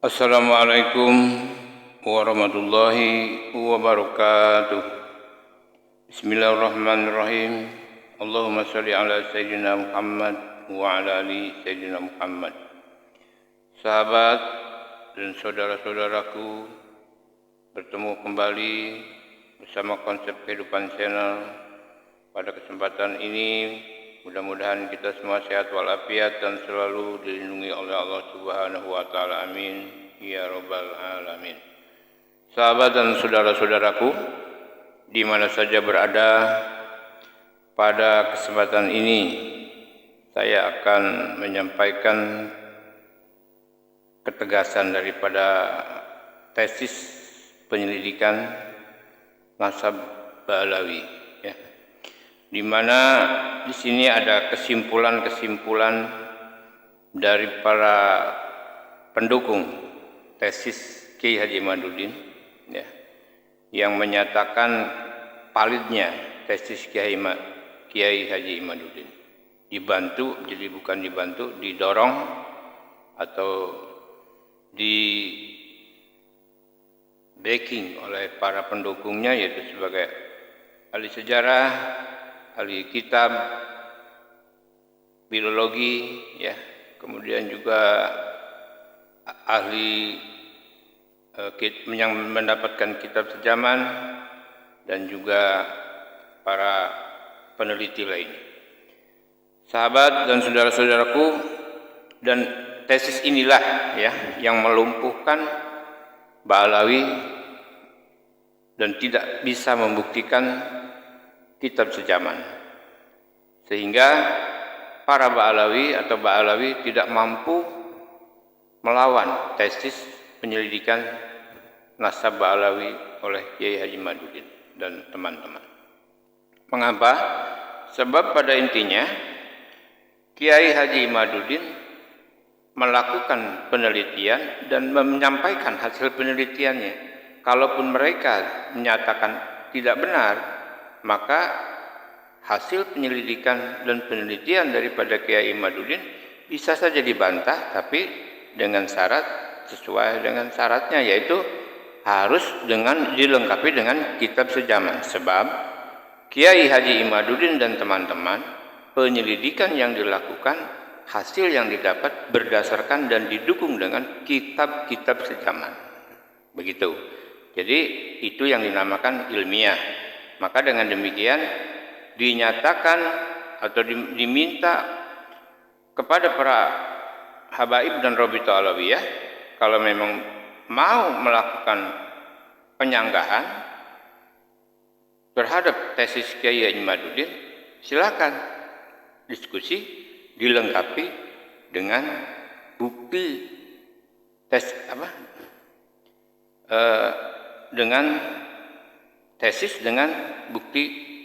Assalamualaikum warahmatullahi wabarakatuh. Bismillahirrahmanirrahim. Allahumma sholli ala Sayyidina Muhammad wa ala ali Sayyidina Muhammad. Sahabat dan saudara-saudaraku, bertemu kembali bersama konsep kehidupan channel. Pada kesempatan ini mudah-mudahan kita semua sehat walafiat dan selalu dilindungi oleh Allah Subhanahu wa taala. Amin ya rabbal alamin. Sahabat dan saudara-saudaraku, di mana saja berada, pada kesempatan ini saya akan menyampaikan ketegasan daripada tesis penyelidikan nasab Ba'alawi, ya. Di mana di sini ada kesimpulan-kesimpulan dari para pendukung tesis Kiai Haji Imaduddin, ya, yang menyatakan validnya tesis Kiai Haji Imaduddin. Dibantu, jadi bukan dibantu, didorong atau di backing oleh para pendukungnya, yaitu sebagai ahli sejarah, ahli kitab, filologi, ya, kemudian juga ahli yang mendapatkan kitab sejaman, dan juga para peneliti lain. Sahabat dan saudara-saudaraku, dan tesis inilah, ya, yang melumpuhkan Ba'alawi dan tidak bisa membuktikan kitab sejaman, sehingga para Ba'alawi tidak mampu melawan tesis penyelidikan nasab Ba'alawi oleh Kiai Haji Imaduddin dan teman-teman. Mengapa? Sebab pada intinya Kiai Haji Imaduddin melakukan penelitian dan menyampaikan hasil penelitiannya. Kalaupun mereka menyatakan tidak benar, maka hasil penyelidikan dan penelitian daripada Kiai Imaduddin bisa saja dibantah, tapi dengan syarat, sesuai dengan syaratnya, yaitu harus dilengkapi dengan kitab sejaman. Sebab Kiai Haji Imaduddin dan teman-teman, penyelidikan yang dilakukan, hasil yang didapat berdasarkan dan didukung dengan kitab-kitab sejaman. Begitu. Jadi itu yang dinamakan ilmiah. Maka dengan demikian dinyatakan atau diminta kepada para habaib dan Rabithah Alawiyah, kalau memang mau melakukan penyanggahan terhadap tesis Kiai Haji Imaduddin, silakan diskusi dilengkapi dengan bukti dengan tesis dengan bukti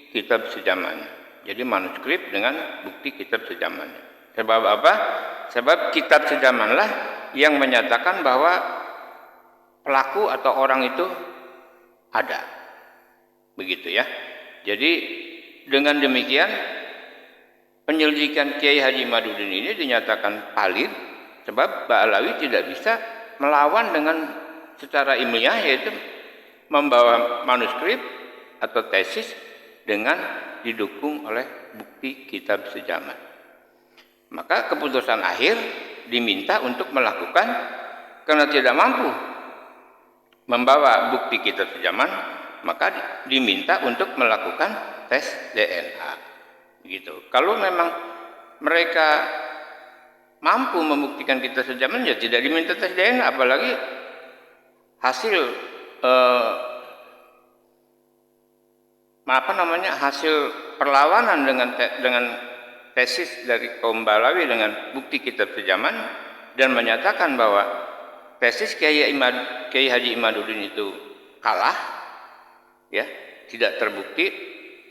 kitab sejaman. Jadi manuskrip dengan bukti kitab sejaman. Sebab apa? Sebab kitab sejamanlah yang menyatakan bahwa pelaku atau orang itu ada. Begitu, ya. Jadi dengan demikian penyelidikan Kiai Haji Imaduddin ini dinyatakan valid, sebab Ba'alawi tidak bisa melawan dengan secara ilmiah, yaitu membawa manuskrip atau tesis dengan didukung oleh bukti kitab sejaman. Maka keputusan akhir diminta untuk melakukan, karena tidak mampu membawa bukti kitab sejaman, maka diminta untuk melakukan tes DNA. Gitu. Kalau memang mereka mampu membuktikan kitab sejaman, ya tidak diminta tes DNA, apalagi hasil hasil perlawanan dengan tesis dari kaum Ba'alawi dengan bukti kitab sejaman, dan menyatakan bahwa tesis Kiai Haji Imaduddin itu kalah, ya, tidak terbukti,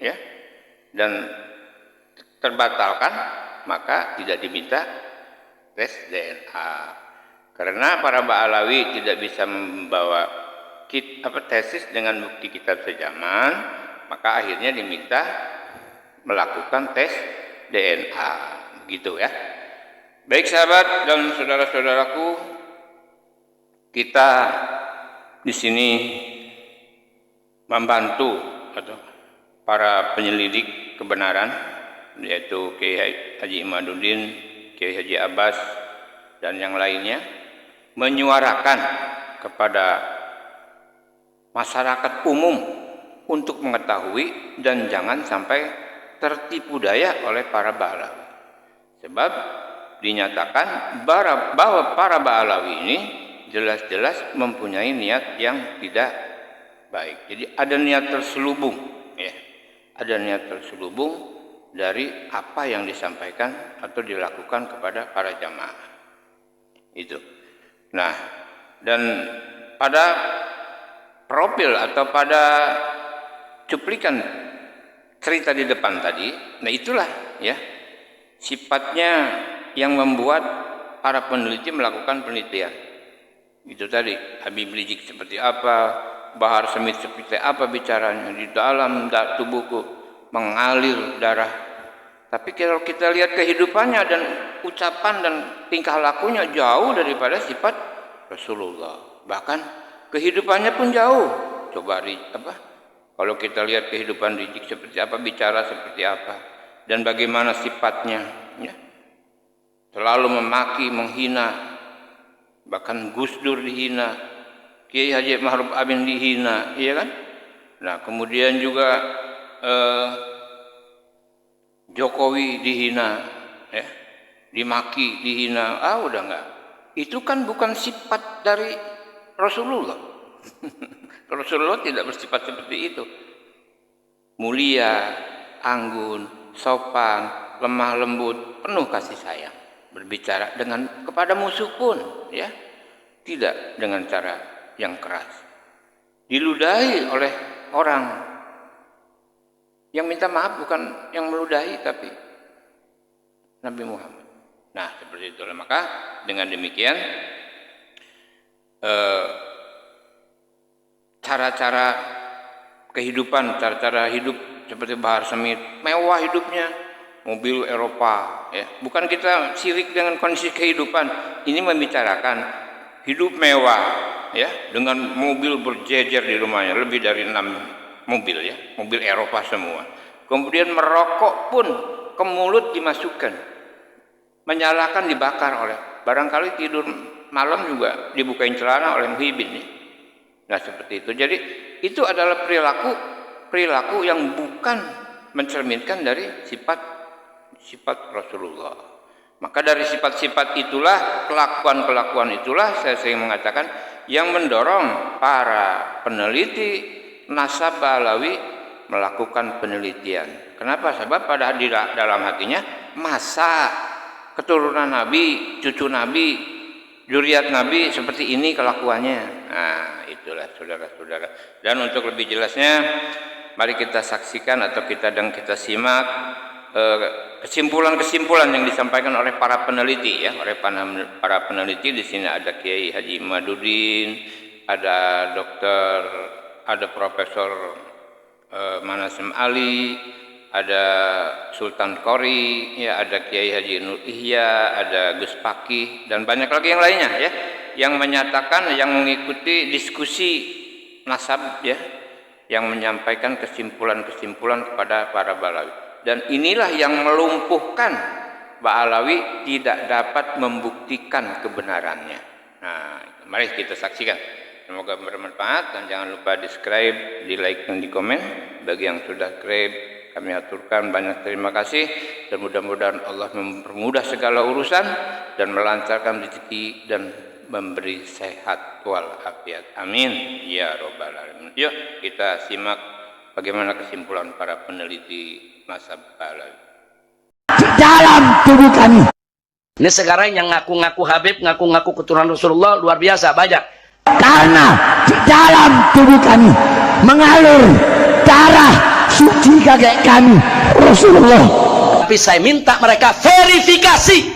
ya, dan terbatalkan, maka tidak diminta tes DNA. Karena para Ba'alawi tidak bisa membawa tesis dengan bukti kitab sejaman, maka akhirnya diminta melakukan tes DNA. Gitu, ya. Baik sahabat dan saudara-saudaraku, kita di sini membantu atau para penyelidik kebenaran, yaitu Kiai Haji Imaduddin, Kiai Haji Abbas, dan yang lainnya, menyuarakan kepada masyarakat umum untuk mengetahui dan jangan sampai tertipu daya oleh para Ba'alawi. Sebab dinyatakan bahwa para Ba'alawi ini jelas-jelas mempunyai niat yang tidak baik. Jadi ada niat terselubung, ya. Ada niat terselubung dari apa yang disampaikan atau dilakukan kepada para jamaah. Itu. Nah, dan pada profil atau pada cuplikan cerita di depan tadi, nah itulah ya sifatnya yang membuat para peneliti melakukan penelitian. Itu tadi, Habib Rizik seperti apa, Bahar Smith seperti apa bicaranya, di dalam tubuhku mengalir darah. Tapi kalau kita lihat kehidupannya dan ucapan dan tingkah lakunya jauh daripada sifat Rasulullah. Bahkan kehidupannya pun jauh. Coba kalau kita lihat kehidupan Rizik seperti apa, bicara seperti apa, dan bagaimana sifatnya, ya. Selalu memaki, menghina, bahkan Gus Dur dihina, Kiai Haji Ma'ruf Amin dihina, iya kan? Nah, kemudian juga Jokowi dihina, ya, dimaki, dihina, udah enggak. Itu kan bukan sifat dari Rasulullah. Rasulullah tidak bersifat seperti itu. Mulia, anggun, sopan, lemah lembut, penuh kasih sayang. Berbicara kepada musuh pun, ya, tidak dengan cara yang keras. Diludahi oleh orang yang minta maaf, bukan yang meludahi, tapi Nabi Muhammad. Nah, seperti itulah. Maka dengan demikian cara-cara kehidupan, cara-cara hidup seperti Bahar Smith, mewah hidupnya, mobil Eropa, ya. Bukan kita sirik dengan kondisi kehidupan. Ini membicarakan hidup mewah, ya, dengan mobil berjejer di rumahnya, lebih dari 6 mobil, ya, mobil Eropa semua. Kemudian merokok pun ke mulut dimasukkan, menyalakan dibakar oleh, barangkali tidur malam juga dibukain celana oleh Muhyiddin, ya. Nah, seperti itu. Jadi itu adalah perilaku yang bukan mencerminkan dari sifat Rasulullah. Maka dari sifat-sifat itulah, kelakuan-kelakuan itulah, saya sering mengatakan, yang mendorong para peneliti nasab Ba'alawi melakukan penelitian. Kenapa? Sebab pada dalam hatinya, masa keturunan Nabi, cucu Nabi, zuriat Nabi seperti ini kelakuannya. Nah, itulah saudara-saudara. Dan untuk lebih jelasnya, mari kita saksikan atau kita simak kesimpulan-kesimpulan yang disampaikan oleh para peneliti, ya, oleh para peneliti. Di sini ada Kiai Haji Imaduddin, ada dokter, ada Profesor Manasem Ali, ada Sultan Qori, ya, ada Kiai Haji Nur Ihya, ada Gus Pakih, dan banyak lagi yang lainnya, ya, yang menyatakan, yang mengikuti diskusi nasab, ya, yang menyampaikan kesimpulan-kesimpulan kepada para Ba'alawi. Dan inilah yang melumpuhkan Ba'alawi tidak dapat membuktikan kebenarannya. Nah, mari kita saksikan. Semoga bermanfaat, dan jangan lupa di subscribe, di like, dan di komen. Bagi yang sudah subscribe, kami aturkan banyak terima kasih, dan mudah-mudahan Allah mempermudah segala urusan dan melancarkan rezeki dan memberi sehat walafiat. Amin ya robbal alamin. Yuk kita simak bagaimana kesimpulan para peneliti mazhab Ba'alawi. Dalam tubuh kami. Ini sekarang yang ngaku-ngaku Habib, ngaku-ngaku keturunan Rasulullah luar biasa banyak. Karena di dalam tubuh kami mengalir darah suci kakek kami Rasulullah. Tapi saya minta mereka verifikasi,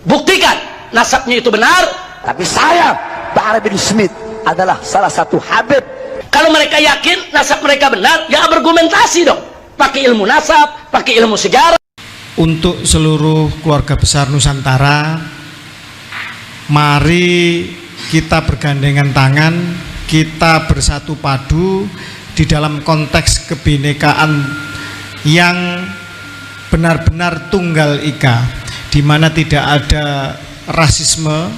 buktikan nasabnya itu benar. Tapi saya, Bahar bin Smith, adalah salah satu Habib. Kalau mereka yakin nasab mereka benar, ya argumentasi dong. Pakai ilmu nasab, pakai ilmu sejarah. Untuk seluruh keluarga besar Nusantara, mari kita bergandengan tangan, kita bersatu padu di dalam konteks kebinekaan yang benar-benar tunggal ika, di mana tidak ada rasisme,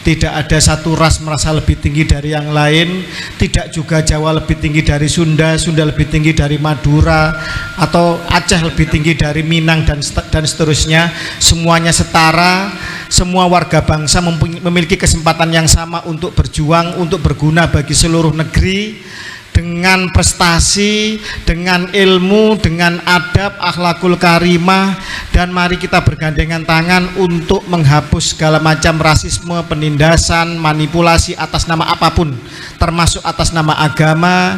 tidak ada satu ras merasa lebih tinggi dari yang lain, tidak juga Jawa lebih tinggi dari Sunda, Sunda lebih tinggi dari Madura, atau Aceh lebih tinggi dari Minang, dan seterusnya. Semuanya setara, semua warga bangsa memiliki kesempatan yang sama untuk berjuang, untuk berguna bagi seluruh negeri, dengan prestasi, dengan ilmu, dengan adab, akhlakul karimah. Dan mari kita bergandengan tangan untuk menghapus segala macam rasisme, penindasan, manipulasi atas nama apapun, termasuk atas nama agama,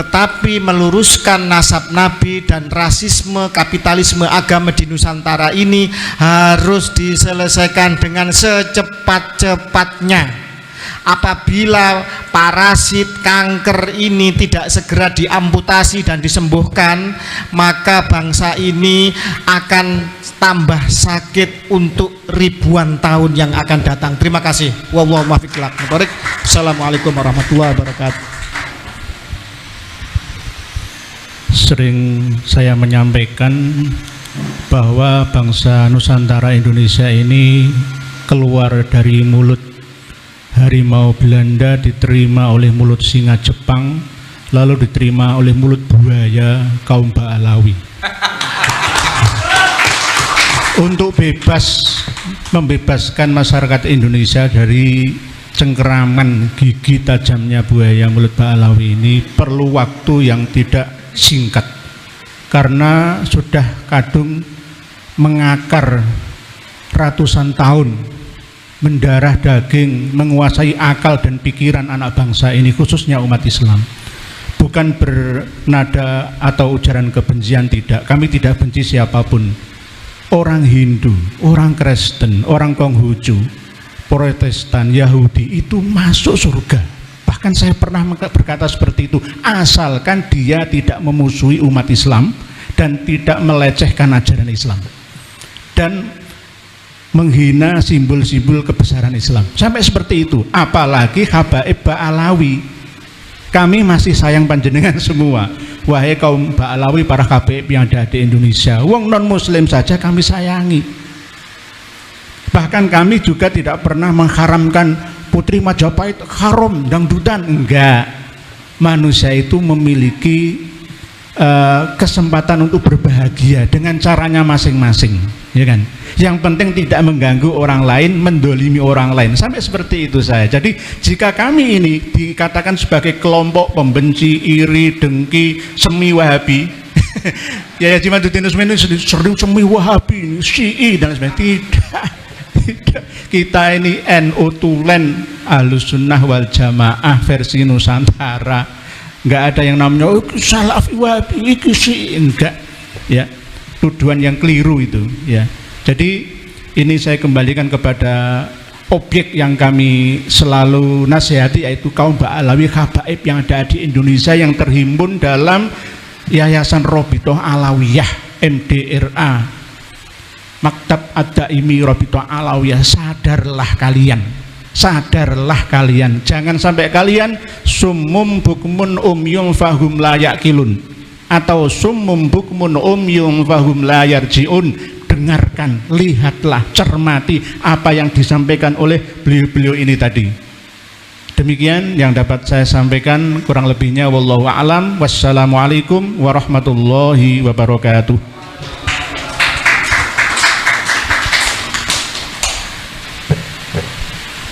tetapi meluruskan nasab Nabi. Dan rasisme, kapitalisme agama di Nusantara ini harus diselesaikan dengan secepat-cepatnya. Apabila parasit kanker ini tidak segera diamputasi dan disembuhkan, maka bangsa ini akan tambah sakit untuk ribuan tahun yang akan datang. Terima kasih. Wallahu muwaffiq. Assalamualaikum warahmatullahi wabarakatuh. Sering saya menyampaikan bahwa bangsa Nusantara Indonesia ini keluar dari mulut harimau Belanda, diterima oleh mulut singa Jepang, lalu diterima oleh mulut buaya kaum Ba'alawi. Untuk membebaskan masyarakat Indonesia dari cengkeraman gigi tajamnya buaya mulut Ba'alawi ini perlu waktu yang tidak singkat, karena sudah kadung mengakar ratusan tahun, mendarah daging, menguasai akal dan pikiran anak bangsa ini, khususnya umat Islam. Bukan bernada atau ujaran kebencian, tidak. Kami tidak benci siapapun. Orang Hindu, orang Kristen, orang Konghucu, Protestan, Yahudi itu masuk surga. Bahkan saya pernah berkata seperti itu, asalkan dia tidak memusuhi umat Islam dan tidak melecehkan ajaran Islam dan menghina simbol-simbol kebesaran Islam, sampai seperti itu. Apalagi habaib Ba'alawi, kami masih sayang panjenengan semua, wahai kaum Ba'alawi, para habaib yang ada di Indonesia. Wong non muslim saja kami sayangi. Bahkan kami juga tidak pernah mengharamkan Putri Majapahit haram dangdutan, enggak. Manusia itu memiliki kesempatan untuk berbahagia dengan caranya masing-masing, ya kan? Yang penting tidak mengganggu orang lain, mendolimi orang lain, sampai seperti itu saya. Jadi jika kami ini dikatakan sebagai kelompok pembenci, iri, dengki, semi Wahabi, ya Jimaduddin Usman ini sering semi Wahabi, Syi'i dan sebagainya, tidak. Kita ini NU Tulen, Ahlus Sunnah wal Jamaah versi Nusantara. Enggak ada yang namanya Salafi Wahabi, enggak, ya. Tuduhan yang keliru itu, ya. Jadi ini saya kembalikan kepada objek yang kami selalu nasihati, yaitu kaum Ba'alawi, habaib yang ada di Indonesia yang terhimpun dalam Yayasan Robitoh Alawiyah MDRA, Maktab Ad-Daimi Robitoh Alawiyah. Sadarlah kalian, jangan sampai kalian summum bukmun umyum fahum la yaqilun atau summum bukmun umyum fahum la yarjiun. Dengarkan, lihatlah, cermati apa yang disampaikan oleh beliau-beliau ini tadi. Demikian yang dapat saya sampaikan, kurang lebihnya wallahu a'lam. Wassalamualaikum warahmatullahi wabarakatuh.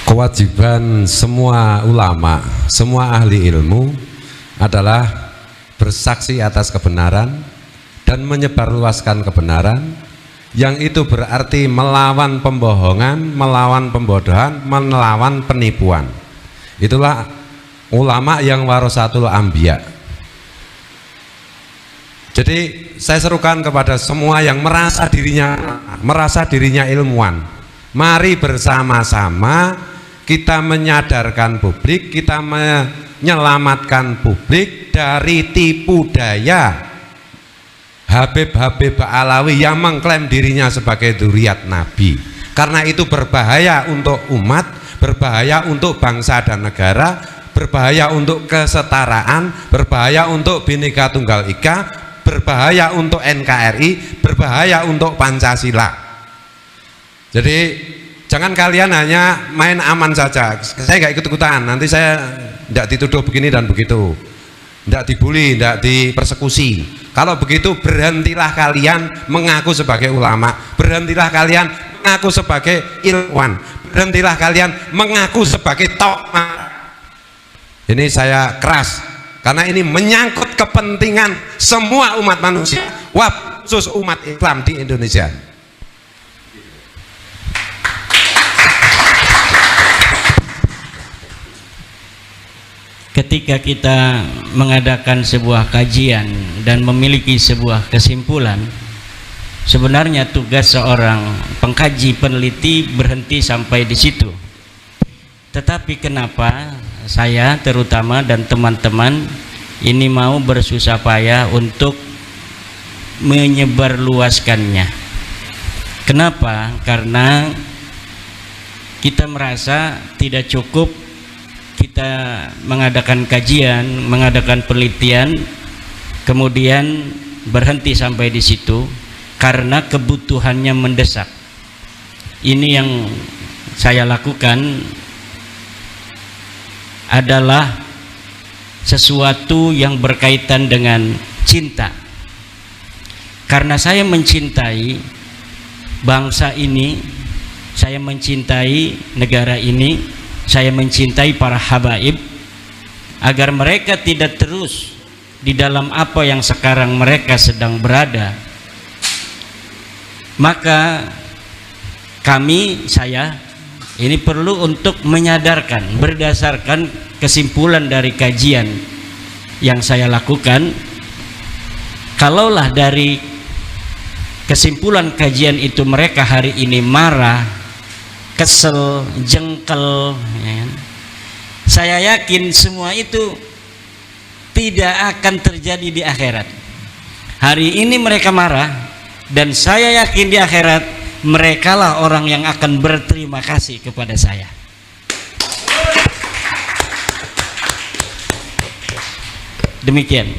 Kewajiban semua ulama, semua ahli ilmu adalah bersaksi atas kebenaran dan menyebarluaskan kebenaran, yang itu berarti melawan pembohongan, melawan pembodohan, melawan penipuan. Itulah ulama yang warasatul anbiya. Jadi saya serukan kepada semua yang merasa dirinya ilmuwan, mari bersama-sama kita menyadarkan publik, kita menyelamatkan publik dari tipu daya Habib-Habib Ba'alawi yang mengklaim dirinya sebagai dzurriyyat Nabi. Karena itu berbahaya untuk umat, berbahaya untuk bangsa dan negara, berbahaya untuk kesetaraan, berbahaya untuk Bhinneka Tunggal Ika, berbahaya untuk NKRI, berbahaya untuk Pancasila. Jadi jangan kalian hanya main aman saja. Saya nggak ikut-ikutan, nanti saya tidak dituduh begini dan begitu, tidak dibully, tidak dipersekusi. Kalau begitu berhentilah kalian mengaku sebagai ulama, berhentilah kalian mengaku sebagai ilmuwan, berhentilah kalian mengaku sebagai tokoh. Ini saya keras, karena ini menyangkut kepentingan semua umat manusia, khusus umat Islam di Indonesia. Ketika kita mengadakan sebuah kajian dan memiliki sebuah kesimpulan, sebenarnya tugas seorang pengkaji peneliti berhenti sampai di situ. Tetapi kenapa saya terutama dan teman-teman ini mau bersusah payah untuk menyebarluaskannya? Kenapa? Karena kita merasa tidak cukup kita mengadakan kajian, mengadakan penelitian, kemudian berhenti sampai di situ, karena kebutuhannya mendesak. Ini yang saya lakukan adalah sesuatu yang berkaitan dengan cinta. Karena saya mencintai bangsa ini, saya mencintai negara ini, saya mencintai para habaib, agar mereka tidak terus di dalam apa yang sekarang mereka sedang berada. Maka saya ini perlu untuk menyadarkan berdasarkan kesimpulan dari kajian yang saya lakukan. Kalaulah dari kesimpulan kajian itu mereka hari ini marah, kesel, jengkel, ya, saya yakin semua itu tidak akan terjadi di akhirat. Hari ini mereka marah, dan saya yakin di akhirat merekalah orang yang akan berterima kasih kepada saya. Demikian.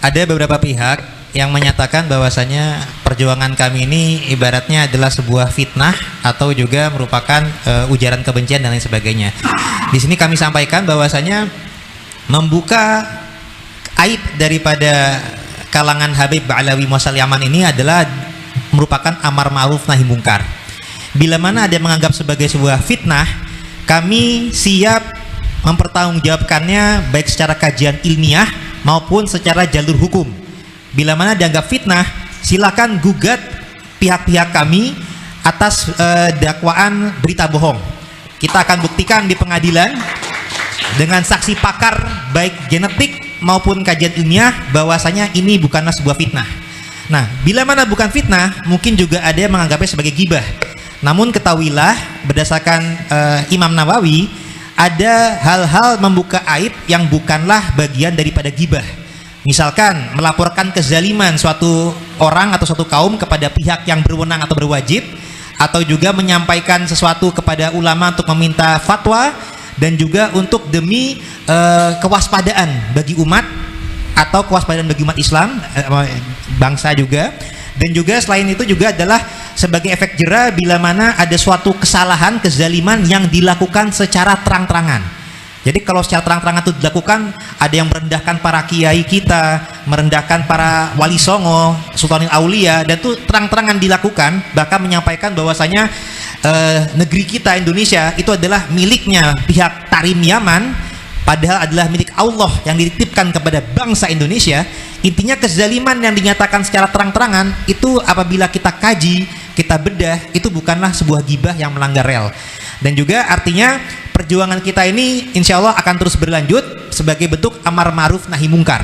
Ada beberapa pihak yang menyatakan bahwasanya perjuangan kami ini ibaratnya adalah sebuah fitnah atau juga merupakan ujaran kebencian dan lain sebagainya. Di sini kami sampaikan bahwasanya membuka aib daripada kalangan Habib Ba'alawi Muasal Yaman ini adalah merupakan amar ma'ruf nahi mungkar. Bila mana ada yang menganggap sebagai sebuah fitnah, kami siap mempertanggungjawabkannya baik secara kajian ilmiah maupun secara jalur hukum. Bila mana dianggap fitnah, silakan gugat pihak-pihak kami atas dakwaan berita bohong. Kita akan buktikan di pengadilan dengan saksi pakar baik genetik maupun kajian ilmiah bahwasanya ini bukanlah sebuah fitnah. Nah, bila mana bukan fitnah, mungkin juga ada yang menganggapnya sebagai gibah. Namun ketahuilah berdasarkan Imam Nawawi, ada hal-hal membuka aib yang bukanlah bagian daripada gibah. Misalkan melaporkan kezaliman suatu orang atau suatu kaum kepada pihak yang berwenang atau berwajib, atau juga menyampaikan sesuatu kepada ulama untuk meminta fatwa, dan juga untuk demi kewaspadaan bagi umat atau kewaspadaan bagi umat Islam, bangsa juga. Dan juga selain itu juga adalah sebagai efek jera bila mana ada suatu kesalahan, kezaliman yang dilakukan secara terang-terangan. Jadi kalau secara terang-terangan itu dilakukan, ada yang merendahkan para kiai kita, merendahkan para wali songo, sultanil aulia, dan itu terang-terangan dilakukan, bahkan menyampaikan bahwasanya negeri kita Indonesia itu adalah miliknya pihak Tarim Yaman, padahal adalah milik Allah yang dititipkan kepada bangsa Indonesia. Intinya kezaliman yang dinyatakan secara terang-terangan itu apabila kita kaji, kita bedah, itu bukanlah sebuah gibah yang melanggar rel. Dan juga artinya perjuangan kita ini insya Allah akan terus berlanjut sebagai bentuk amar ma'ruf nahi mungkar.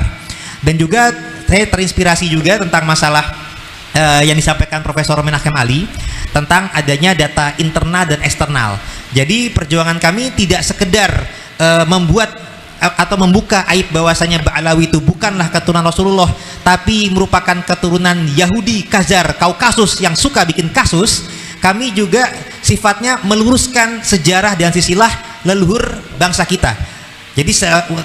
Dan juga saya terinspirasi juga tentang masalah yang disampaikan Profesor Menachem Ali tentang adanya data internal dan eksternal. Jadi perjuangan kami tidak sekedar membuat atau membuka aib bahwasanya Ba'alawi itu bukanlah keturunan Rasulullah, tapi merupakan keturunan Yahudi Khazar Kaukasus yang suka bikin kasus. kami juga sifatnya meluruskan sejarah dan silsilah leluhur bangsa kita. Jadi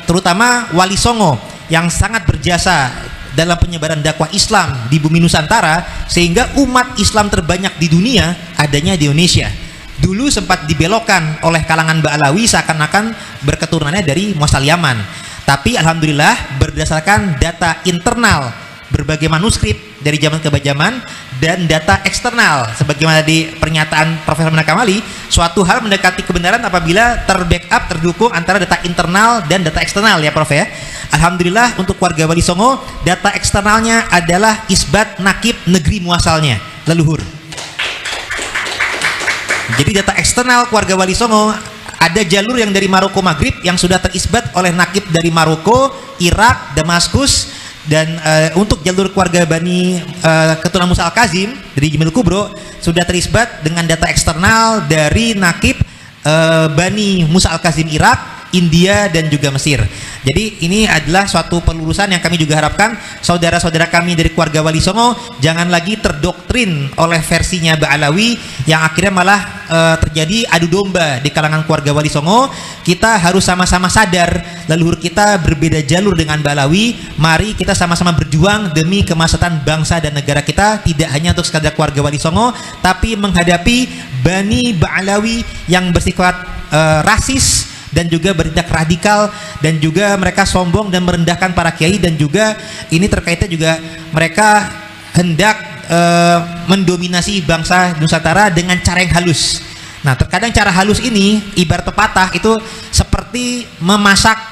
terutama Wali Songo yang sangat berjasa dalam penyebaran dakwah Islam di bumi Nusantara, sehingga umat Islam terbanyak di dunia adanya di Indonesia. Dulu sempat dibelokkan oleh kalangan Ba'alawi seakan-akan berketurunannya dari Muasal Yaman, tapi alhamdulillah berdasarkan data internal berbagai manuskrip dari zaman ke zaman dan data eksternal sebagaimana di pernyataan Profesor Menaka Mali, suatu hal mendekati kebenaran apabila terbackup, terdukung antara data internal dan data eksternal, ya Prof ya. Alhamdulillah untuk warga Wali Songo data eksternalnya adalah isbat nakib negeri muasalnya, leluhur. Jadi data eksternal keluarga Wali Songo ada jalur yang dari Maroko Maghrib yang sudah terisbat oleh nakib dari Maroko, Irak, Damaskus, dan untuk jalur keluarga Bani keturunan Musa Al-Kazim dari Jimil Kubro sudah terisbat dengan data eksternal dari nakib Bani Musa Al-Kazim Irak, India, dan juga Mesir. Jadi ini adalah suatu pelurusan yang kami juga harapkan saudara-saudara kami dari keluarga Wali Songo jangan lagi terdoktrin oleh versinya Ba'alawi yang akhirnya malah terjadi adu domba di kalangan keluarga Wali Songo. Kita harus sama-sama sadar leluhur kita berbeda jalur dengan Ba'alawi. Mari kita sama-sama berjuang demi kemaslahatan bangsa dan negara kita, tidak hanya untuk sekadar keluarga Wali Songo, tapi menghadapi Bani Ba'alawi yang bersifat rasis dan juga bertindak radikal, dan juga mereka sombong dan merendahkan para kiai, dan juga ini terkaitnya juga mereka hendak mendominasi bangsa Nusantara dengan cara yang halus. Nah, terkadang cara halus ini ibarat pepatah itu seperti memasak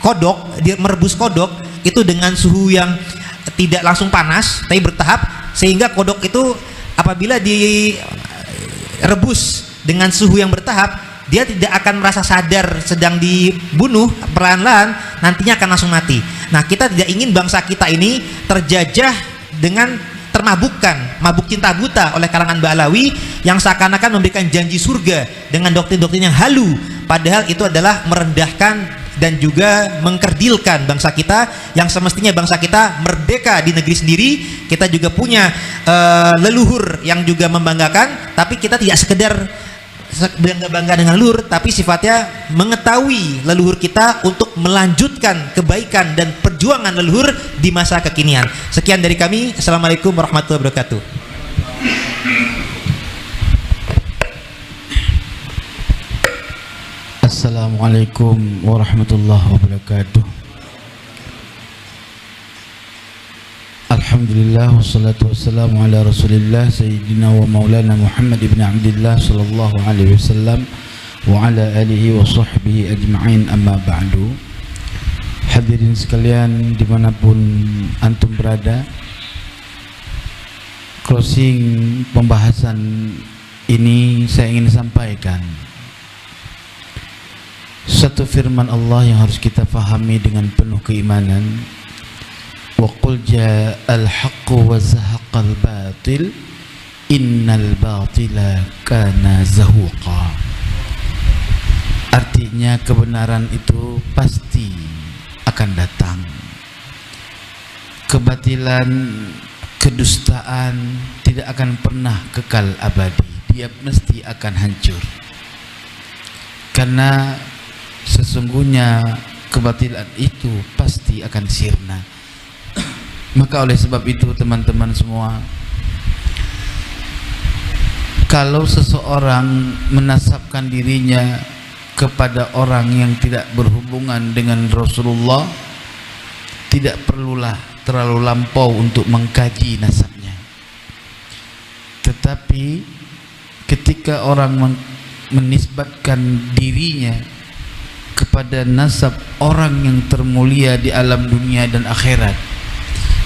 kodok, merebus kodok itu dengan suhu yang tidak langsung panas tapi bertahap, sehingga kodok itu apabila direbus dengan suhu yang bertahap dia tidak akan merasa sadar sedang dibunuh, perlahan-lahan nantinya akan langsung mati. Nah, kita tidak ingin bangsa kita ini terjajah dengan termabukkan, mabuk cinta buta oleh kalangan Ba'alawi yang seakan-akan memberikan janji surga dengan doktrin-doktrin yang halu, padahal itu adalah merendahkan dan juga mengkerdilkan bangsa kita yang semestinya bangsa kita merdeka di negeri sendiri. Kita juga punya leluhur yang juga membanggakan, tapi kita tidak sekedar bangga dengan leluhur, tapi sifatnya mengetahui leluhur kita untuk melanjutkan kebaikan dan perjuangan leluhur di masa kekinian. Sekian dari kami. Assalamualaikum warahmatullahi wabarakatuh. Assalamualaikum warahmatullahi wabarakatuh. Alhamdulillah wassalatu wassalamu ala Rasulillah Sayyidina wa Maulana Muhammad ibn Abdillah sallallahu alaihi wasallam wa ala alihi wa sahbihi ajma'in, amma ba'du. Hadirin sekalian dimanapun antum berada, closing pembahasan ini saya ingin sampaikan satu firman Allah yang harus kita fahami dengan penuh keimanan. Wa qul ja'al haqqu wa zahaqal batil innal batila kana zahuqa. Artinya kebenaran itu pasti akan datang, kebatilan, kedustaan tidak akan pernah kekal abadi, dia mesti akan hancur. Karena sesungguhnya kebatilan itu pasti akan sirna. Maka oleh sebab itu teman-teman semua, kalau seseorang menasabkan dirinya kepada orang yang tidak berhubungan dengan Rasulullah, tidak perlulah terlalu lampau untuk mengkaji nasabnya. Tetapi ketika orang menisbatkan dirinya kepada nasab orang yang termulia di alam dunia dan akhirat,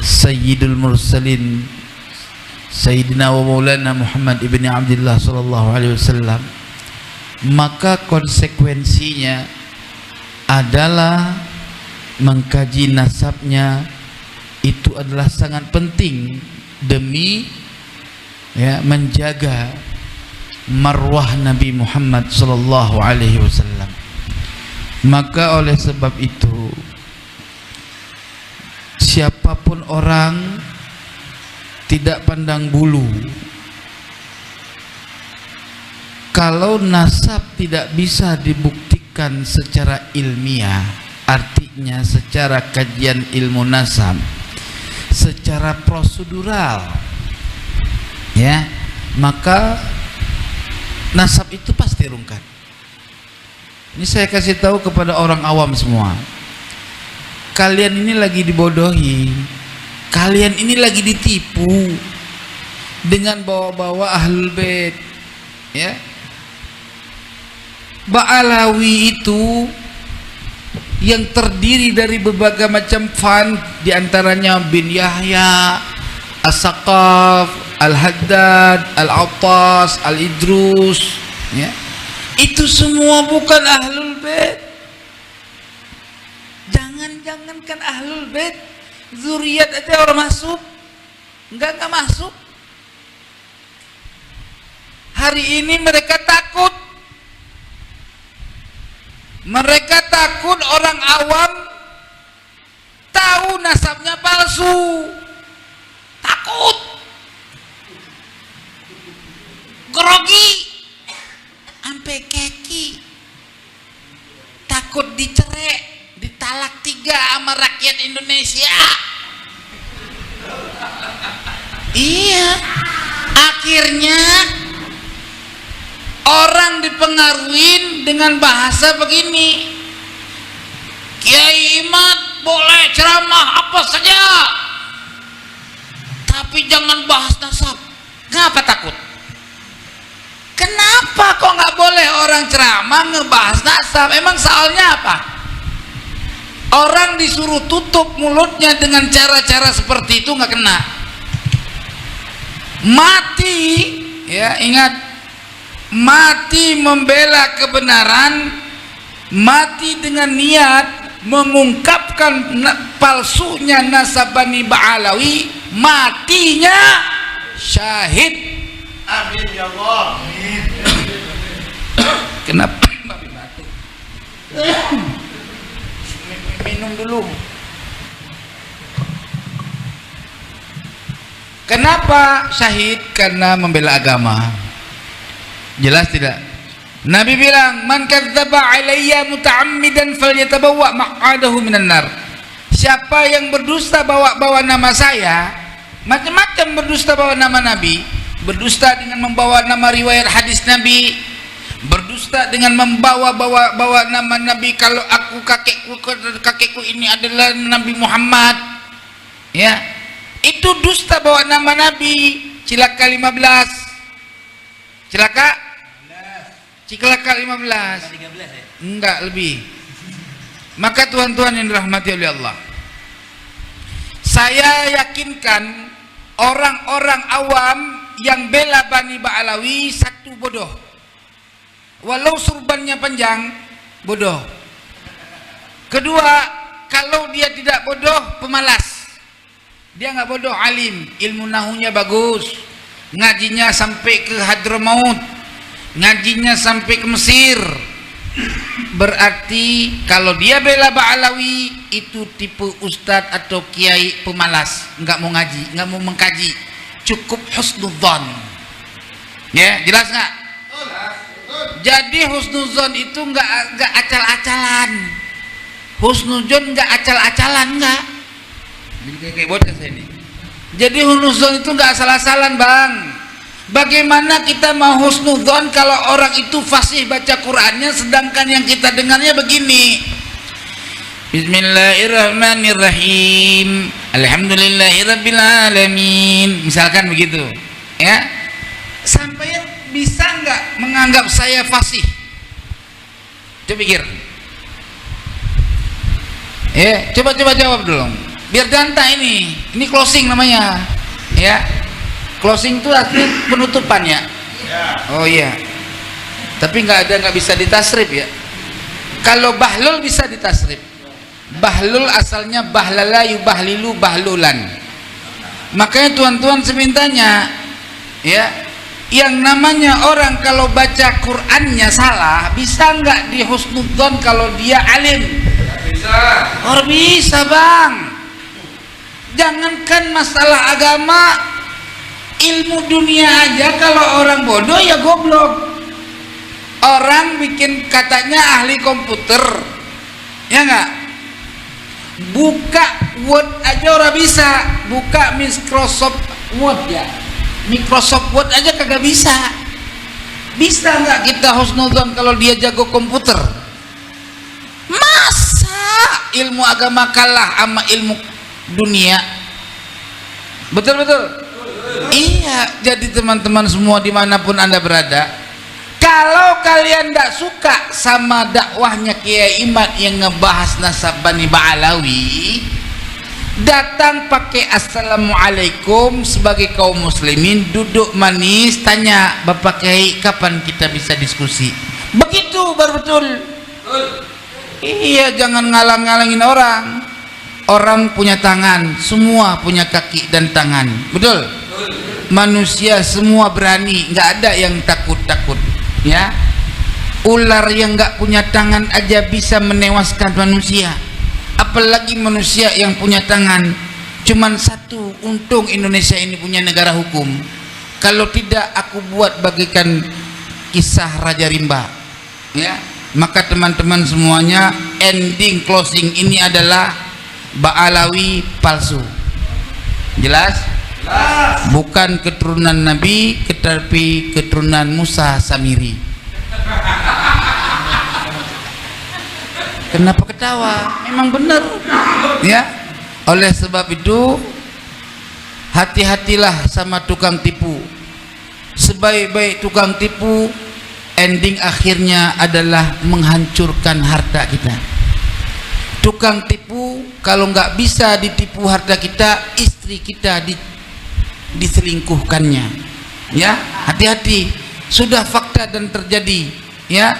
Sayyidul Mursalin Sayyidina wa Maulana Muhammad ibn Abdillah sallallahu alaihi wasallam, maka konsekuensinya adalah mengkaji nasabnya itu adalah sangat penting demi menjaga marwah Nabi Muhammad sallallahu alaihi wasallam. Maka oleh sebab itu siapapun orang tidak pandang bulu Kalau nasab tidak bisa dibuktikan secara ilmiah, artinya secara kajian ilmu nasab, secara prosedural, ya, maka nasab itu pasti rungkat. Ini saya kasih tahu kepada orang awam semua. Kalian ini lagi dibodohi, kalian ini lagi ditipu dengan bawa-bawa ahlul bait, ya. Ba'alawi itu yang terdiri dari berbagai macam fan, diantaranya bin Yahya, As-Saqaf, Al-Haddad, Al-Attas, Al-Idrus, ya. Itu semua bukan ahlul bait. Jangankan ahlul bait, zuriat aja orang masuk, enggak masuk. Hari ini mereka takut. Mereka takut orang awam tahu nasabnya palsu. Takut. Grogi. Sampai keki. Takut dicerai, ditalak 3 sama rakyat Indonesia. Iya. Akhirnya orang dipengaruhi dengan bahasa begini. Kiai Imad boleh ceramah apa saja, tapi jangan bahas nasab. Kenapa takut? Kenapa kok nggak boleh orang ceramah ngebahas nasab? Emang soalnya apa? Orang disuruh tutup mulutnya dengan cara-cara seperti itu nggak kena. Mati, ya ingat. Mati membela kebenaran, mati dengan niat mengungkapkan palsunya nasab Bani Ba'alawi, matinya syahid. Amin ya Allah. Kenapa babi batuk? Minum dulu. Kenapa syahid? Karena membela agama. Jelas tidak? Nabi bilang, man kadzdzaba alayya muta'ammidan falyatabawwa maq'adahu minan nar. Siapa yang berdusta bawa-bawa nama saya, macam-macam berdusta bawa nama Nabi, berdusta dengan membawa nama riwayat hadis Nabi, berdusta dengan membawa-bawa nama Nabi, kalau aku kakekku ini adalah Nabi Muhammad, ya, itu dusta bawa nama Nabi. Cilaka 15, cilaka 15 enggak lebih. Maka tuan-tuan yang dirahmati oleh Allah, saya yakinkan orang-orang awam yang bela Bani Ba'alawi, satu, bodoh. Walau surbannya panjang, bodoh. Kedua, kalau dia tidak bodoh, pemalas. Dia nggak bodoh, alim, ilmu nahunya bagus, ngajinya sampai ke Hadramaut, ngajinya sampai ke Mesir. Berarti kalau dia bela Ba'alawi, itu tipe ustadz atau kiai pemalas, nggak mau ngaji, nggak mau mengkaji, cukup husnudzon. Ya, jelas nggak? Jadi husnudzon itu nggak acal-acalan. Husnudzon nggak acal-acalan, nggak. Kayak bocah saya ini. Jadi husnudzon itu nggak asal-asalan, bang. Bagaimana kita mau husnudzon kalau orang itu fasih baca Qur'annya, sedangkan yang kita dengarnya begini. Bismillahirrahmanirrahim. Alhamdulillahirabbil alamin. Misalkan begitu, ya. Sampai bisa nggak menganggap saya fasih? Coba pikir. Ya, coba jawab dulu. Biar gantah ini. Ini closing namanya, ya. Closing itu artinya penutupan, ya. Oh iya. Tapi nggak bisa ditasrif, ya. Kalau bahlul bisa ditasrif. Bahlul asalnya bahlala yubahlilu bahlulan. Makanya tuan-tuan semintanya, ya, yang namanya orang kalau baca Qur'annya salah, bisa nggak dihusnudzon kalau dia alim? Bisa. Oh bisa, bang. Jangankan masalah agama, ilmu dunia aja kalau orang bodoh ya goblok. Orang bikin katanya ahli komputer, ya nggak? Buka Word aja orang bisa, buka Microsoft Word ya, Microsoft Word aja kagak bisa. Bisa nggak kita husnuzon kalau dia jago komputer? Masa ilmu agama kalah sama ilmu dunia? Betul betul. Iya, jadi teman-teman semua dimanapun Anda berada, kalau kalian tidak suka sama dakwahnya Kiai Imad yang ngebahas nasab Bani Ba'alawi, datang pakai assalamualaikum sebagai kaum muslimin, duduk manis, tanya Bapak Kiai kapan kita bisa diskusi. Begitu baru betul. Iya, jangan ngalang-ngalangin orang. Orang punya tangan, semua punya kaki dan tangan. Betul? Manusia semua berani, nggak ada yang takut-takut. Ya, ular yang nggak punya tangan aja bisa menewaskan manusia, apalagi manusia yang punya tangan. Cuman satu, untung Indonesia ini punya negara hukum. Kalau tidak, aku buat bagikan kisah Raja Rimba. Ya, maka teman-teman semuanya, ending closing ini adalah Ba'alawi palsu. Jelas? Bukan keturunan Nabi, tetapi keturunan Musa Samiri. Kenapa ketawa? Memang benar. Ya. Oleh sebab itu, hati-hatilah sama tukang tipu. Sebaik-baik tukang tipu, ending akhirnya adalah menghancurkan harta kita. Tukang tipu kalau nggak bisa ditipu harta kita, istri kita diselingkuhkannya. Ya, hati-hati. Sudah fakta dan terjadi. Ya,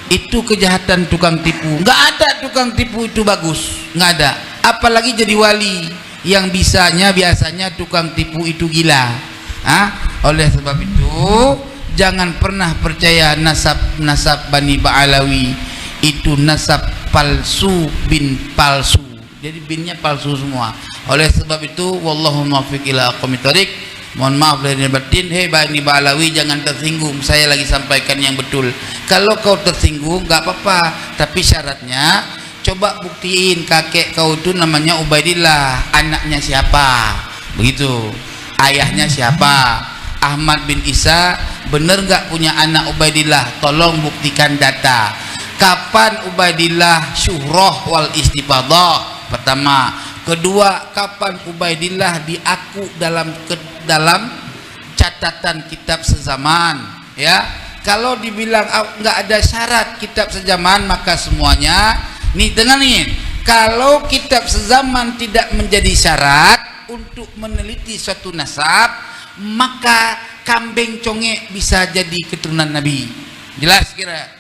itu kejahatan tukang tipu. Nggak ada tukang tipu itu bagus, nggak ada. Apalagi jadi wali, yang biasanya tukang tipu itu gila. Oleh sebab itu, jangan pernah percaya nasab Bani Ba'alawi itu nasab palsu bin palsu. Jadi binnya palsu semua. Oleh sebab itu, wallahu muwaffiq ila aqwamit thoriq. Mohon maaf lahir dan batin. Hei Bani Ba'alawi, jangan tersinggung. Saya lagi sampaikan yang betul. Kalau kau tersinggung, nggak apa-apa. Tapi syaratnya, coba buktiin kakek kau itu namanya Ubaidillah. Anaknya siapa? Begitu. Ayahnya siapa? Ahmad bin Isa. Bener nggak punya anak Ubaidillah? Tolong buktikan data. Kapan Ubaidillah syuhroh wal istifadah? Pertama. Kedua, kapan Ubaidillah diaku dalam catatan kitab sezaman? Ya, kalau dibilang nggak ada syarat kitab sezaman, maka semuanya nih dengarin. Kalau kitab sezaman tidak menjadi syarat untuk meneliti suatu nasab, maka kambing conge bisa jadi keturunan Nabi. Jelas kira?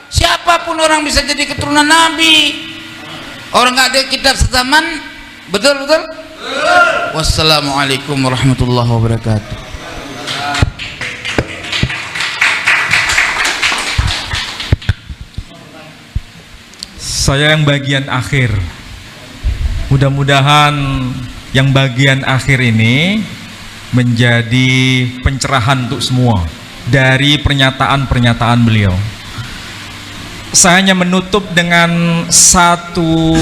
Siapapun orang bisa jadi keturunan Nabi. Orang nggak ada kitab sezaman, betul? Wassalamualaikum warahmatullahi wabarakatuh. Saya yang bagian akhir. Mudah-mudahan yang bagian akhir ini menjadi pencerahan untuk semua dari pernyataan-pernyataan beliau. Saya hanya menutup dengan satu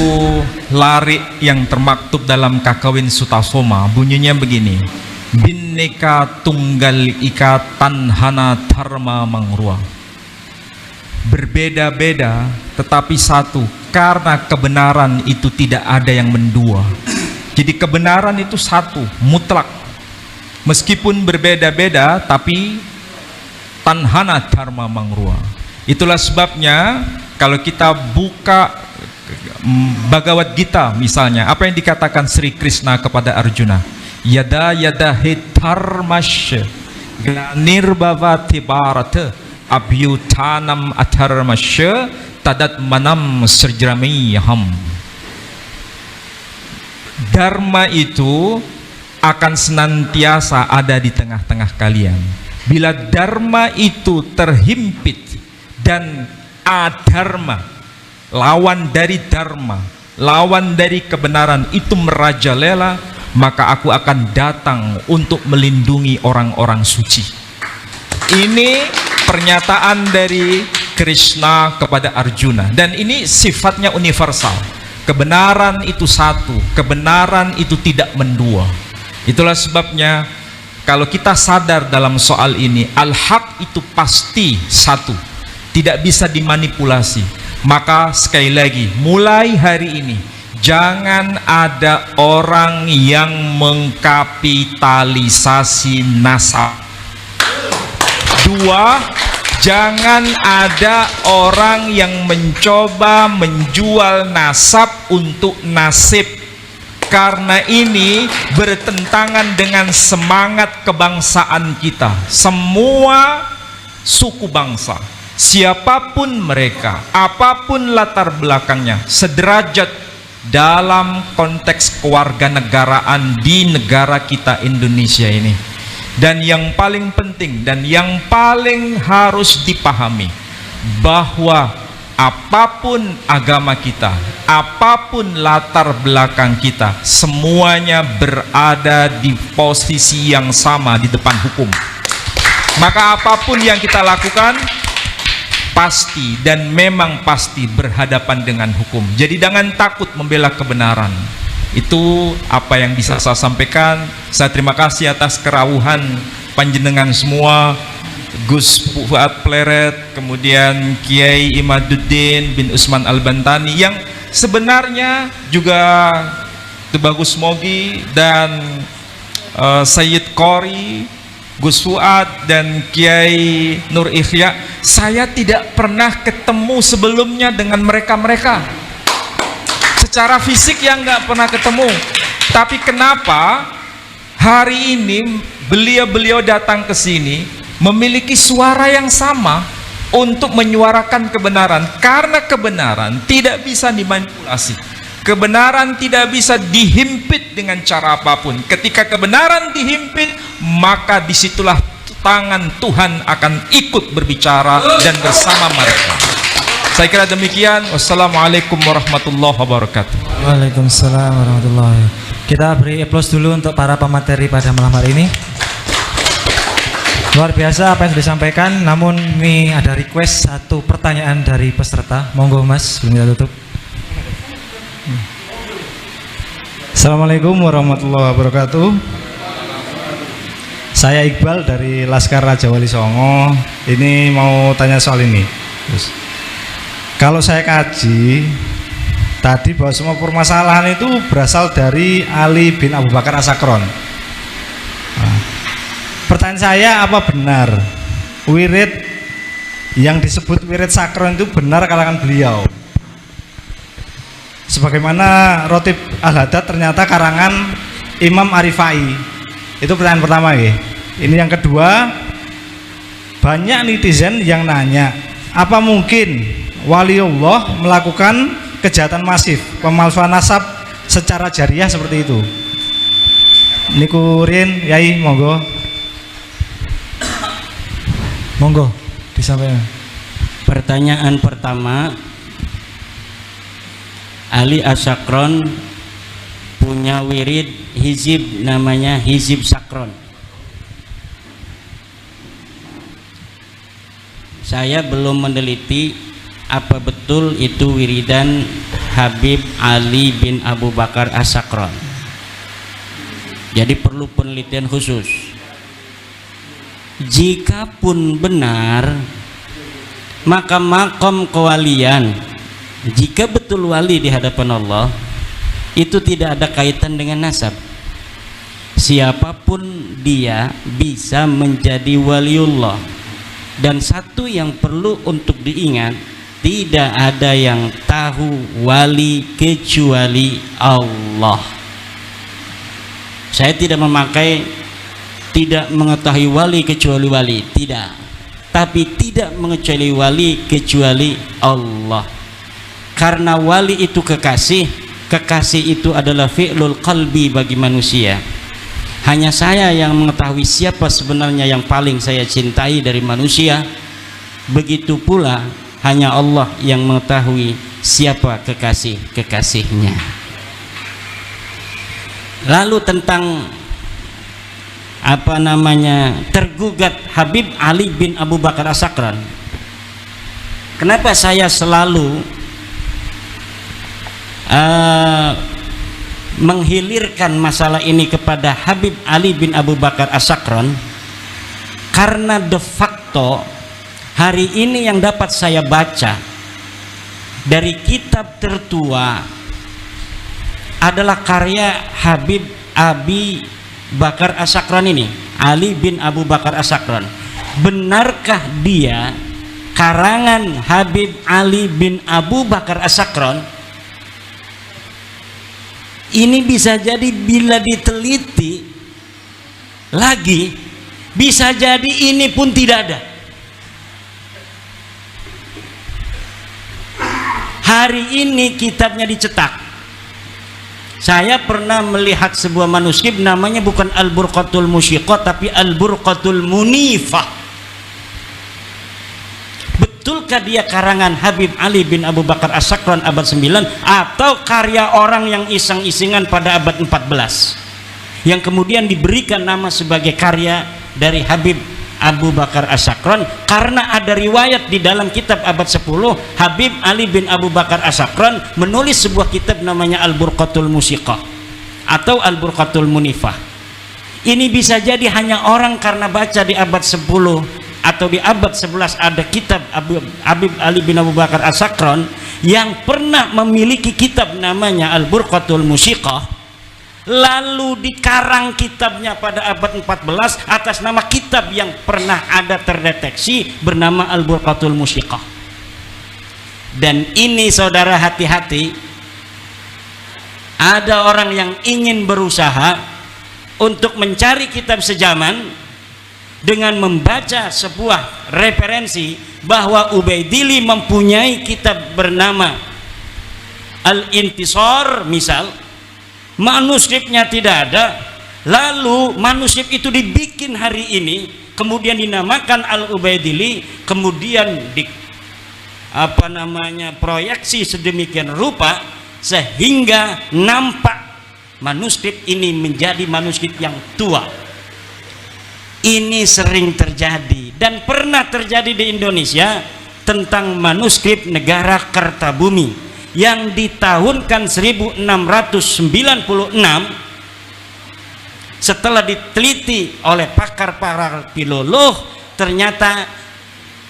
larik yang termaktub dalam Kakawin Sutasoma. Bunyinya begini: Binneka tunggal ika tanhana dharma mangrua. Berbeda-beda tetapi satu, karena kebenaran itu tidak ada yang mendua. Jadi kebenaran itu satu, mutlak. Meskipun berbeda-beda tapi tanhana dharma mangrua. Itulah sebabnya kalau kita buka Bhagavad Gita misalnya, apa yang dikatakan Sri Krishna kepada Arjuna? Yada dharmasya nirbhavati bharata abhyutanam atharmasya tadat manam srjramiham. Dharma itu akan senantiasa ada di tengah-tengah kalian. Bila dharma itu terhimpit dan adharma, lawan dari dharma, lawan dari kebenaran itu merajalela, maka aku akan datang untuk melindungi orang-orang suci. Ini pernyataan dari Krishna kepada Arjuna, dan ini sifatnya universal. Kebenaran itu satu, kebenaran itu tidak mendua. Itulah sebabnya kalau kita sadar dalam soal ini, al-haq itu pasti satu, tidak bisa dimanipulasi. Maka sekali lagi, mulai hari ini jangan ada orang yang mengkapitalisasi nasab. Dua, jangan ada orang yang mencoba menjual nasab untuk nasib, karena ini bertentangan dengan semangat kebangsaan kita. Semua suku bangsa, siapapun mereka, apapun latar belakangnya, sederajat dalam konteks kewarganegaraan di negara kita Indonesia ini. Dan yang paling penting dan yang paling harus dipahami, bahwa apapun agama kita, apapun latar belakang kita, semuanya berada di posisi yang sama di depan hukum. Maka apapun yang kita lakukan pasti dan memang pasti berhadapan dengan hukum. Jadi jangan takut membela kebenaran. Itu apa yang bisa saya sampaikan. Saya terima kasih atas kerawuhan panjenengan semua, Gus Fuad Pleret, kemudian Kiai Imaduddin bin Usman Al-Bantani, yang sebenarnya juga Bagus Mogi dan Sayyid Qori, Gus Fuad dan Kiai Nur Ikhya. Saya tidak pernah ketemu sebelumnya dengan mereka-mereka secara fisik, yang nggak pernah ketemu. Tapi kenapa hari ini beliau-beliau datang ke sini memiliki suara yang sama untuk menyuarakan kebenaran? Karena kebenaran tidak bisa dimanipulasi, kebenaran tidak bisa dihimpit dengan cara apapun. Ketika kebenaran dihimpit, maka disitulah tangan Tuhan akan ikut berbicara dan bersama mereka. Saya kira demikian. Wassalamualaikum warahmatullahi wabarakatuh. Waalaikumsalam warahmatullahi wabarakatuh. Kita beri aplaus dulu untuk para pemateri pada malam hari ini. Luar biasa apa yang sudah disampaikan. Namun ini ada request satu pertanyaan dari peserta. Monggo Mas, sebelum kita tutup. Assalamualaikum warahmatullahi wabarakatuh. Saya Iqbal dari Laskar Raja Wali Songo. Ini mau tanya soal ini. Terus, kalau saya kaji tadi bahwa semua permasalahan itu berasal dari Ali bin Abu Bakar As-Sakron. Nah, pertanyaan saya, apa benar wirid yang disebut wirid sakron itu benar kalangan beliau? Sebagaimana Rotib Al-Hadad ternyata karangan Imam Arifai. Itu pertanyaan pertama ya. Ini yang kedua, banyak netizen yang nanya, apa mungkin waliullah melakukan kejahatan masif, pemalsuan nasab secara jariah seperti itu? Nikurin, Yai, monggo. Monggo disampaikan. Pertanyaan pertama, Ali As-Sakron punya wirid hizib namanya hizib sakron. Saya belum meneliti apa betul itu wiridan Habib Ali bin Abu Bakar As-Sakron. Jadi perlu penelitian khusus. Jikapun benar, maka makom kewalian, jika betul wali di hadapan Allah, itu tidak ada kaitan dengan nasab. Siapapun dia bisa menjadi waliullah. Dan satu yang perlu untuk diingat, tidak ada yang tahu wali kecuali Allah. Saya tidak mengetahui wali kecuali wali, tidak. Tapi tidak mengetahui wali kecuali Allah. Karena wali itu kekasih, kekasih itu adalah fi'lul qalbi bagi manusia. Hanya saya yang mengetahui siapa sebenarnya yang paling saya cintai dari manusia. Begitu pula hanya Allah yang mengetahui siapa kekasih-kekasihnya. Lalu tentang tergugat Habib Ali bin Abu Bakar As-Sakran. Kenapa saya selalu menghilirkan masalah ini kepada Habib Ali bin Abu Bakar As-Sakran? Karena de facto hari ini yang dapat saya baca dari kitab tertua adalah karya Habib Abi Bakar As-Sakran ini, Ali bin Abu Bakar As-Sakran. Benarkah dia karangan Habib Ali bin Abu Bakar As-Sakran? Ini bisa jadi bila diteliti lagi, bisa jadi ini pun tidak ada. Hari ini kitabnya dicetak. Saya pernah melihat sebuah manuskrip, namanya bukan Al-Burqatul Musyiqah tapi Al-Burqatul Munifah. Betulkah dia karangan Habib Ali bin Abu Bakar As-Sakran abad 9 atau karya orang yang iseng-isengan pada abad 14 yang kemudian diberikan nama sebagai karya dari Habib Abu Bakar As-Sakran? Karena ada riwayat di dalam kitab abad 10, Habib Ali bin Abu Bakar As-Sakran menulis sebuah kitab namanya Al-Burqatul Musyiqah atau Al-Burqatul Munifah. Ini bisa jadi hanya orang karena baca di abad 10 atau di abad 11 ada kitab Habib Ali bin Abu Bakar As-Sakran yang pernah memiliki kitab namanya Al-Burqatul Musyiqah, lalu dikarang kitabnya pada abad 14 atas nama kitab yang pernah ada terdeteksi bernama Al-Burqatul Musyiqah. Dan ini saudara hati-hati, ada orang yang ingin berusaha untuk mencari kitab sejaman dengan membaca sebuah referensi bahwa Ubaidili mempunyai kitab bernama Al-Intisar misal, manuskripnya tidak ada, lalu manuskrip itu dibikin hari ini kemudian dinamakan Al-Ubaidili, kemudian di proyeksi sedemikian rupa sehingga nampak manuskrip ini menjadi manuskrip yang tua. Ini sering terjadi dan pernah terjadi di Indonesia tentang manuskrip negara Kertabumi yang di tahun 1696 setelah diteliti oleh pakar-pakar filolog, ternyata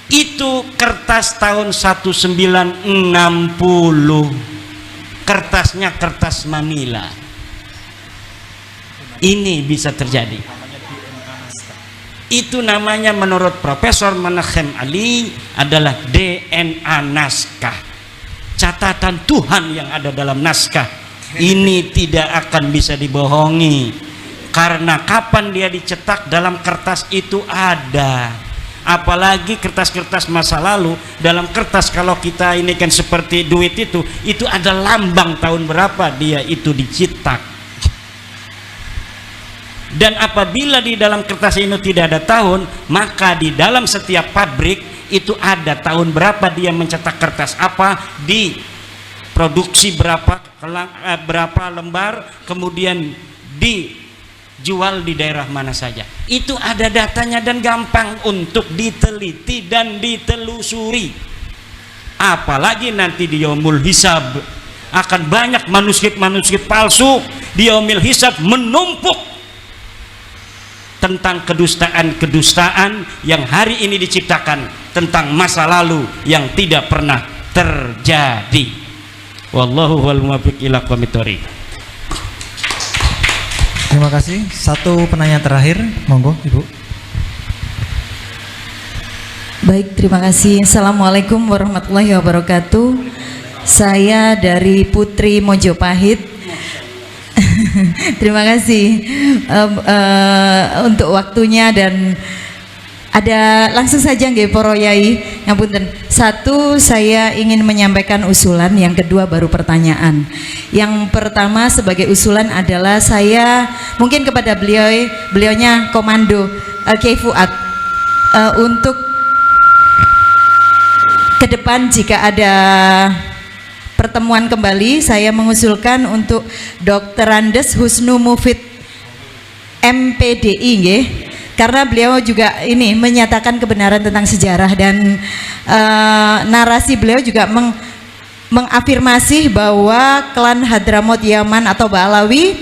itu kertas tahun 1960, kertasnya kertas Manila. Ini bisa terjadi. Itu namanya menurut Profesor Menachem Ali adalah DNA naskah, catatan Tuhan yang ada dalam naskah. Ini tidak akan bisa dibohongi karena kapan dia dicetak dalam kertas itu ada. Apalagi kertas-kertas masa lalu, dalam kertas kalau kita ini kan seperti duit itu ada lambang tahun berapa dia itu dicetak. Dan apabila di dalam kertas ini tidak ada tahun, maka di dalam setiap pabrik itu ada tahun berapa dia mencetak kertas apa, diproduksi berapa lembar, kemudian dijual di daerah mana saja. Itu ada datanya dan gampang untuk diteliti dan ditelusuri. Apalagi nanti di Yaumul Hisab akan banyak manuskrip-manuskrip palsu di Yaumul Hisab menumpuk tentang kedustaan-kedustaan yang hari ini diciptakan tentang masa lalu yang tidak pernah terjadi. Wallahu wal muwaffiq ila aqwamit thoriq. Terima kasih. Satu penanya terakhir, monggo Ibu. Baik, terima kasih. Assalamualaikum warahmatullahi wabarakatuh. Saya dari Putri Mojopahit. Terima kasih untuk waktunya dan ada langsung saja nggih para yai. Ngapunten. Satu, saya ingin menyampaikan usulan, yang kedua baru pertanyaan. Yang pertama sebagai usulan adalah saya mungkin kepada beliaunya Komando Kiai Fuad untuk ke depan jika ada pertemuan kembali, saya mengusulkan untuk Dr. Andes Husnu Mufid MPDI nggih. Karena beliau juga ini menyatakan kebenaran tentang sejarah dan narasi beliau juga mengafirmasi bahwa klan Hadramut Yaman atau Ba'alawi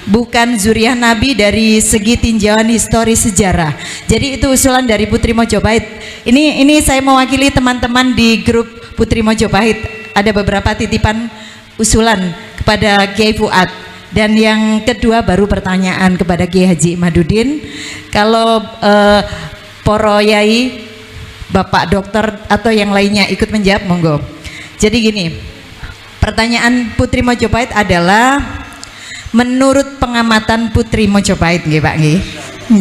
bukan zuriat Nabi dari segi tinjauan historis sejarah. Jadi itu usulan dari Putri Mojopahit. Ini saya mewakili teman-teman di grup Putri Mojopahit. Ada beberapa titipan usulan kepada Kiai Fuad. Dan yang kedua baru pertanyaan kepada Kiai Haji Imaduddin. Kalau poro yai, Bapak dokter atau yang lainnya ikut menjawab, monggo. Jadi gini, pertanyaan Putri Mojopahit adalah menurut pengamatan Putri Mojopahit nggih Pak nggih.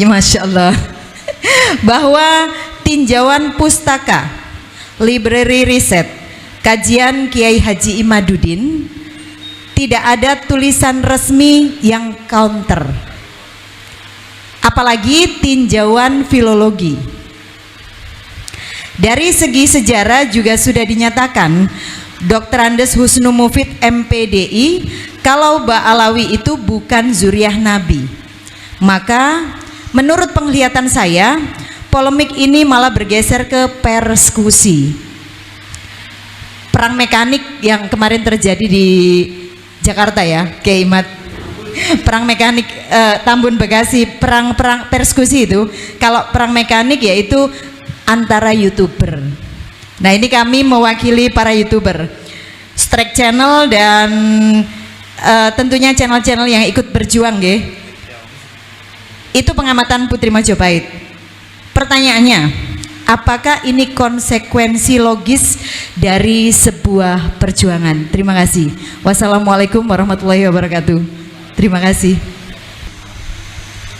Masya Allah. Bahwa tinjauan pustaka, library riset, kajian Kiai Haji Imaduddin tidak ada tulisan resmi yang counter, apalagi tinjauan filologi. Dari segi sejarah juga sudah dinyatakan Dr. Andes Husnu Mufid MPDI kalau Ba'alawi itu bukan zuriat Nabi. Maka menurut penglihatan saya polemik ini malah bergeser ke persekusi, perang mekanik yang kemarin terjadi di Jakarta ya, Kiai Imad. Perang mekanik Tambun Bekasi, perang persekusi itu. Kalau perang mekanik yaitu antara YouTuber. Nah, ini kami mewakili para YouTuber, Strike Channel dan tentunya channel-channel yang ikut berjuang nggih. Itu pengamatan Putri Mojopahit. Pertanyaannya, apakah ini konsekuensi logis dari sebuah perjuangan? Terima kasih. Wassalamualaikum warahmatullahi wabarakatuh. Terima kasih.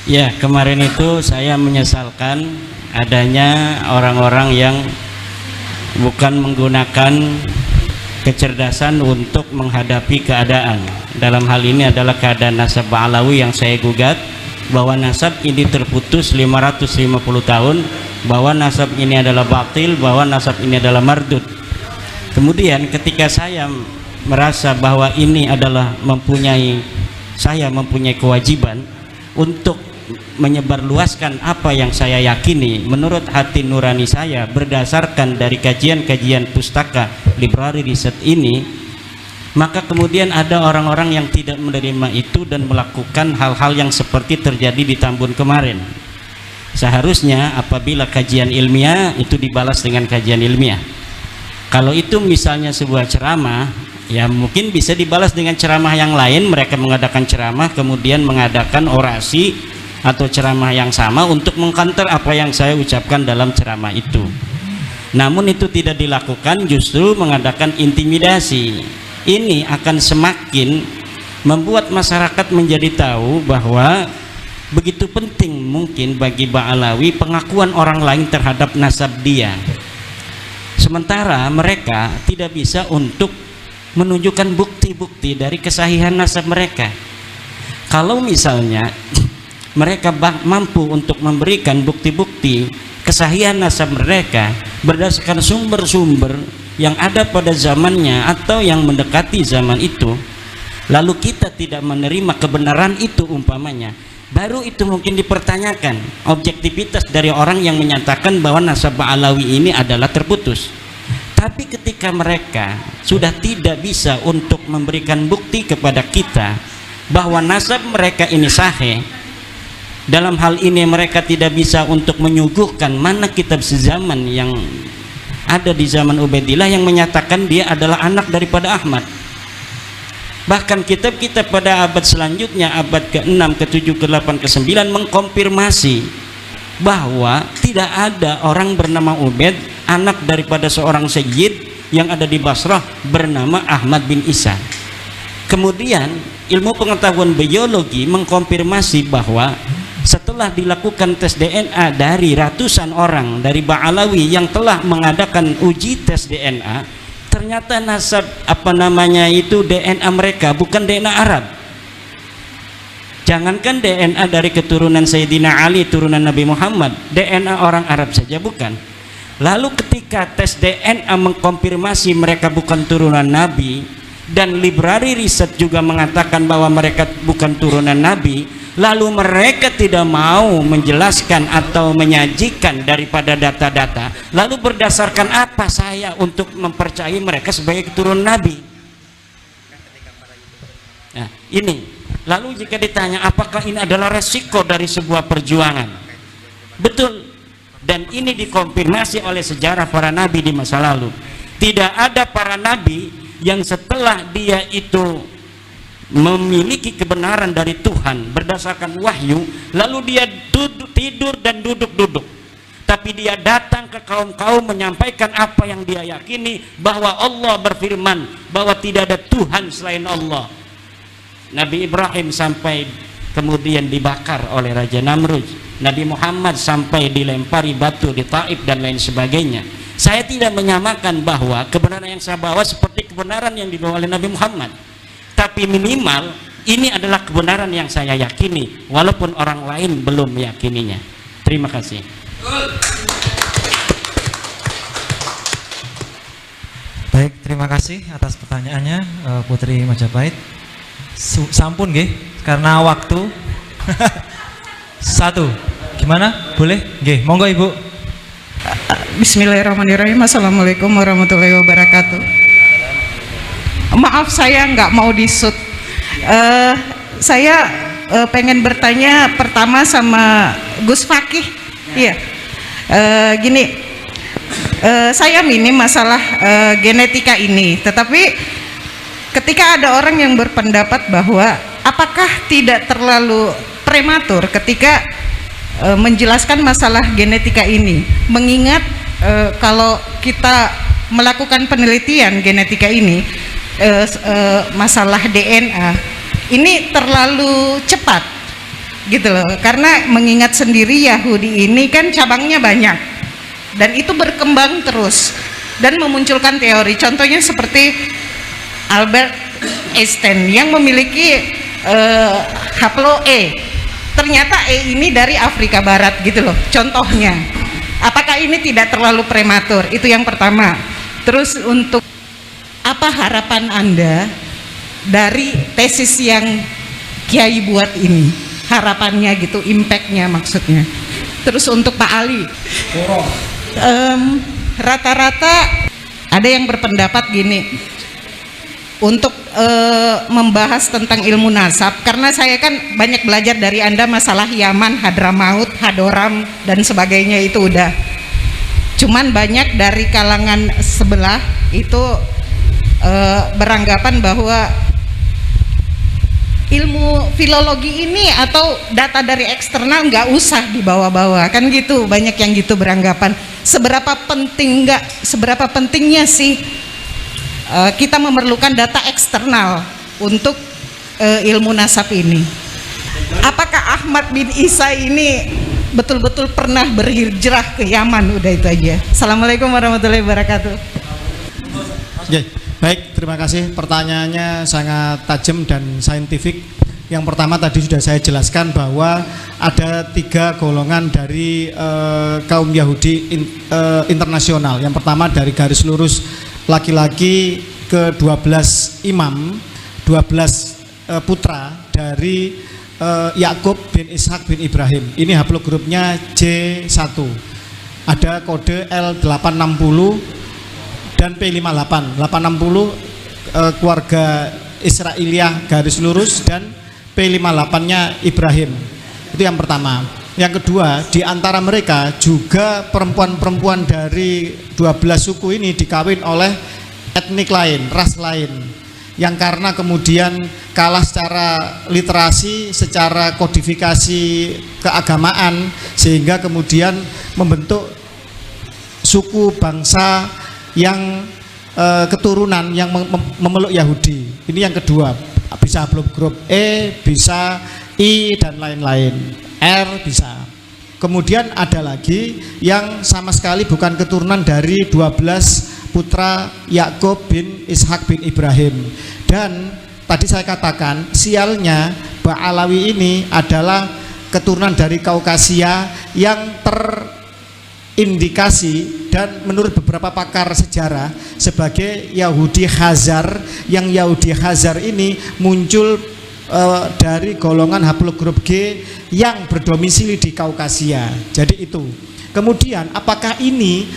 Ya, kemarin itu saya menyesalkan adanya orang-orang yang bukan menggunakan kecerdasan untuk menghadapi keadaan. Dalam hal ini adalah keadaan nasab Ba'alawi yang saya gugat, bahwa nasab ini terputus 550 tahun, bahwa nasab ini adalah batil, bahwa nasab ini adalah mardud. Kemudian ketika saya merasa bahwa ini adalah saya mempunyai kewajiban untuk menyebarluaskan apa yang saya yakini menurut hati nurani saya berdasarkan dari kajian-kajian pustaka library riset ini, maka kemudian ada orang-orang yang tidak menerima itu dan melakukan hal-hal yang seperti terjadi di Tambun kemarin. Seharusnya apabila kajian ilmiah itu dibalas dengan kajian ilmiah. Kalau itu misalnya sebuah ceramah, ya mungkin bisa dibalas dengan ceramah yang lain. Mereka mengadakan ceramah kemudian mengadakan orasi atau ceramah yang sama untuk mengkanter apa yang saya ucapkan dalam ceramah itu. Namun itu tidak dilakukan, justru mengadakan intimidasi. Ini akan semakin membuat masyarakat menjadi tahu bahwa begitu penting mungkin bagi Ba'alawi pengakuan orang lain terhadap nasab dia, sementara mereka tidak bisa untuk menunjukkan bukti-bukti dari kesahihan nasab mereka. Kalau misalnya mereka mampu untuk memberikan bukti-bukti kesahihan nasab mereka berdasarkan sumber-sumber yang ada pada zamannya atau yang mendekati zaman itu, lalu kita tidak menerima kebenaran itu umpamanya, baru itu mungkin dipertanyakan objektivitas dari orang yang menyatakan bahwa nasab Ba'alawi ini adalah terputus. Tapi ketika mereka sudah tidak bisa untuk memberikan bukti kepada kita bahwa nasab mereka ini sahih, dalam hal ini mereka tidak bisa untuk menyuguhkan mana kitab sezaman yang ada di zaman Ubaidillah yang menyatakan dia adalah anak daripada Ahmad. Bahkan kitab-kitab pada abad selanjutnya, abad ke-6, ke-7, ke-8, ke-9 mengkonfirmasi bahwa tidak ada orang bernama Ubaid, anak daripada seorang sayyid yang ada di Basrah bernama Ahmad bin Isa. Kemudian ilmu pengetahuan biologi mengkonfirmasi bahwa setelah dilakukan tes DNA dari ratusan orang dari Ba'alawi yang telah mengadakan uji tes DNA, ternyata nasab DNA mereka bukan DNA Arab. Jangankan DNA dari keturunan Sayyidina Ali, turunan Nabi Muhammad, DNA orang Arab saja bukan. Lalu ketika tes DNA mengkonfirmasi mereka bukan turunan Nabi, dan library riset juga mengatakan bahwa mereka bukan turunan Nabi, lalu mereka tidak mau menjelaskan atau menyajikan daripada data-data, lalu berdasarkan apa saya untuk mempercayai mereka sebagai keturunan Nabi? Nah, ini. Lalu jika ditanya apakah ini adalah resiko dari sebuah perjuangan? Betul. Dan ini dikonfirmasi oleh sejarah para nabi di masa lalu. Tidak ada para nabi yang setelah dia itu memiliki kebenaran dari Tuhan berdasarkan wahyu, lalu dia tidur dan duduk-duduk, tapi dia datang ke kaum-kaum menyampaikan apa yang dia yakini, bahwa Allah berfirman bahwa tidak ada Tuhan selain Allah. Nabi Ibrahim sampai kemudian dibakar oleh Raja Namrud, Nabi Muhammad sampai dilempari batu di Taif dan lain sebagainya. Saya tidak menyamakan bahwa kebenaran yang saya bawa seperti kebenaran yang dibawa oleh Nabi Muhammad, tapi minimal ini adalah kebenaran yang saya yakini walaupun orang lain belum meyakininya. Terima kasih. Baik, terima kasih atas pertanyaannya Putri Majapahit. Sampun nggih karena waktu. Satu. Gimana? Boleh? Nggih, monggo Ibu. Bismillahirrahmanirrahim. Assalamualaikum warahmatullahi wabarakatuh. Maaf saya nggak mau disut. Saya pengen bertanya pertama sama Gus Fakih. Iya. Gini, saya minim masalah genetika ini, tetapi ketika ada orang yang berpendapat bahwa apakah tidak terlalu prematur ketika menjelaskan masalah genetika ini, mengingat kalau kita melakukan penelitian genetika ini, masalah DNA ini terlalu cepat gitu loh, karena mengingat sendiri Yahudi ini kan cabangnya banyak dan itu berkembang terus dan memunculkan teori, contohnya seperti Albert Einstein yang memiliki haplo E, ternyata E ini dari Afrika Barat gitu loh, contohnya. Apakah ini tidak terlalu prematur? Itu yang pertama. Terus untuk apa harapan Anda dari tesis yang Kiai buat ini, harapannya gitu, impactnya maksudnya. Terus untuk Pak Ali, rata-rata ada yang berpendapat gini, untuk membahas tentang ilmu nasab, karena saya kan banyak belajar dari Anda masalah Yaman, Hadramaut, Hadoram dan sebagainya, itu udah. Cuman banyak dari kalangan sebelah itu beranggapan bahwa ilmu filologi ini atau data dari eksternal nggak usah dibawa-bawa, kan gitu, banyak yang gitu beranggapan. Seberapa pentingnya sih kita memerlukan data eksternal untuk ilmu nasab ini? Apakah Ahmad bin Isa ini betul-betul pernah berhijrah ke Yaman? Udah itu aja. Assalamualaikum warahmatullahi wabarakatuh. Baik, terima kasih. Pertanyaannya sangat tajam dan saintifik. Yang pertama tadi sudah saya jelaskan bahwa ada 3 golongan dari kaum Yahudi internasional. Yang pertama dari garis lurus laki-laki ke 12 imam, 12 putra dari Yakub bin Ishak bin Ibrahim. Ini haplogrupnya J1. Ada kode L860 dan P58. 860 keluarga Israiliyah garis lurus dan P58-nya Ibrahim. Itu yang pertama. Yang kedua, di antara mereka juga perempuan-perempuan dari 12 suku ini dikawin oleh etnik lain, ras lain, yang karena kemudian kalah secara literasi, secara kodifikasi keagamaan, sehingga kemudian membentuk suku bangsa yang keturunan yang memeluk Yahudi. Ini yang kedua, bisa grup E, bisa I dan lain-lain, R bisa. Kemudian ada lagi yang sama sekali bukan keturunan dari 12 putra Yakub bin Ishak bin Ibrahim. Dan tadi saya katakan sialnya Ba'alawi ini adalah keturunan dari Kaukasia yang terindikasi dan menurut beberapa pakar sejarah sebagai Yahudi Khazar, yang Yahudi Khazar ini muncul dari golongan haplogrup G yang berdomisili di Kaukasia. Jadi itu. Kemudian apakah ini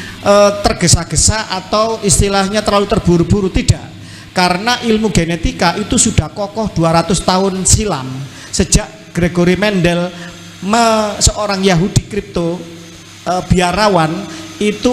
tergesa-gesa atau istilahnya terlalu terburu-buru? Tidak. Karena ilmu genetika itu sudah kokoh 200 tahun silam. Sejak Gregory Mendel, seorang Yahudi kripto biarawan, itu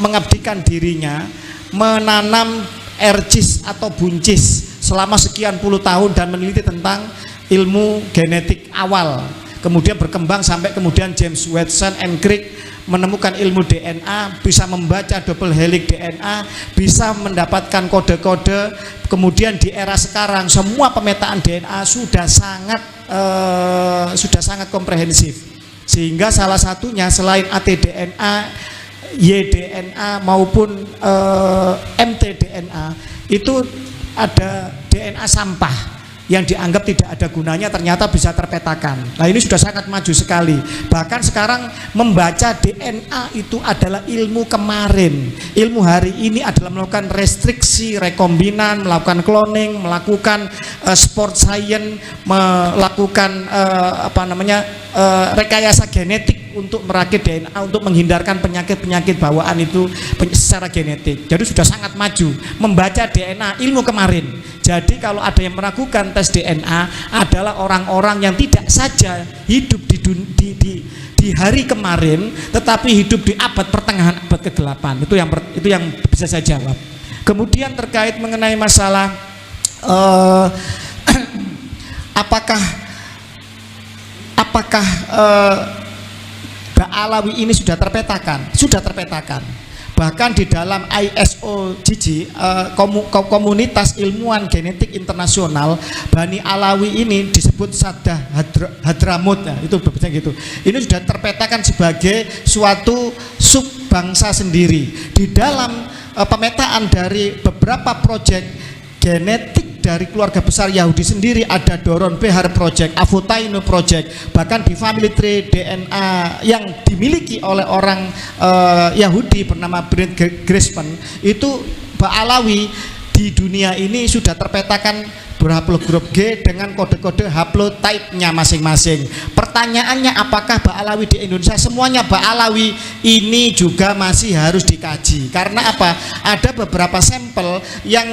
mengabdikan dirinya menanam ercis atau buncis selama sekian puluh tahun dan meneliti tentang ilmu genetik awal. Kemudian berkembang sampai kemudian James Watson and Crick menemukan ilmu DNA, bisa membaca double helix DNA, bisa mendapatkan kode-kode. Kemudian di era sekarang semua pemetaan DNA sudah sangat komprehensif. Sehingga salah satunya selain ATDNA, YDNA maupun mtDNA itu ada DNA sampah yang dianggap tidak ada gunanya ternyata bisa terpetakan. Nah ini sudah sangat maju sekali. Bahkan sekarang membaca DNA itu adalah ilmu kemarin. Ilmu hari ini adalah melakukan restriksi rekombinan, melakukan cloning, melakukan sport science, melakukan rekayasa genetik untuk merakit DNA untuk menghindarkan penyakit-penyakit bawaan itu secara genetik. Jadi sudah sangat maju membaca DNA ilmu kemarin. Jadi kalau ada yang meragukan tes DNA adalah orang-orang yang tidak saja hidup di hari kemarin, tetapi hidup di abad pertengahan abad ke-8. Itu yang bisa saya jawab. Kemudian terkait mengenai masalah apakah Ba'alawi ini sudah terpetakan? Sudah terpetakan. Bahkan di dalam ISOGG, komunitas ilmuwan genetik internasional, Bani Alawi ini disebut Sadah Hadramut, ya, itu berbeda gitu. Ini sudah terpetakan sebagai suatu subbangsa sendiri. Di dalam pemetaan dari beberapa proyek genetik dari keluarga besar Yahudi sendiri, ada Doron Behar Project, Avotaino Project, bahkan di family tree DNA yang dimiliki oleh orang Yahudi bernama Brent Grisman, itu Ba'alawi di dunia ini sudah terpetakan berhaplogrup G dengan kode-kode haplotype-nya masing-masing. Pertanyaannya, apakah Ba'alawi di Indonesia? Semuanya Ba'alawi ini juga masih harus dikaji. Karena apa? Ada beberapa sampel yang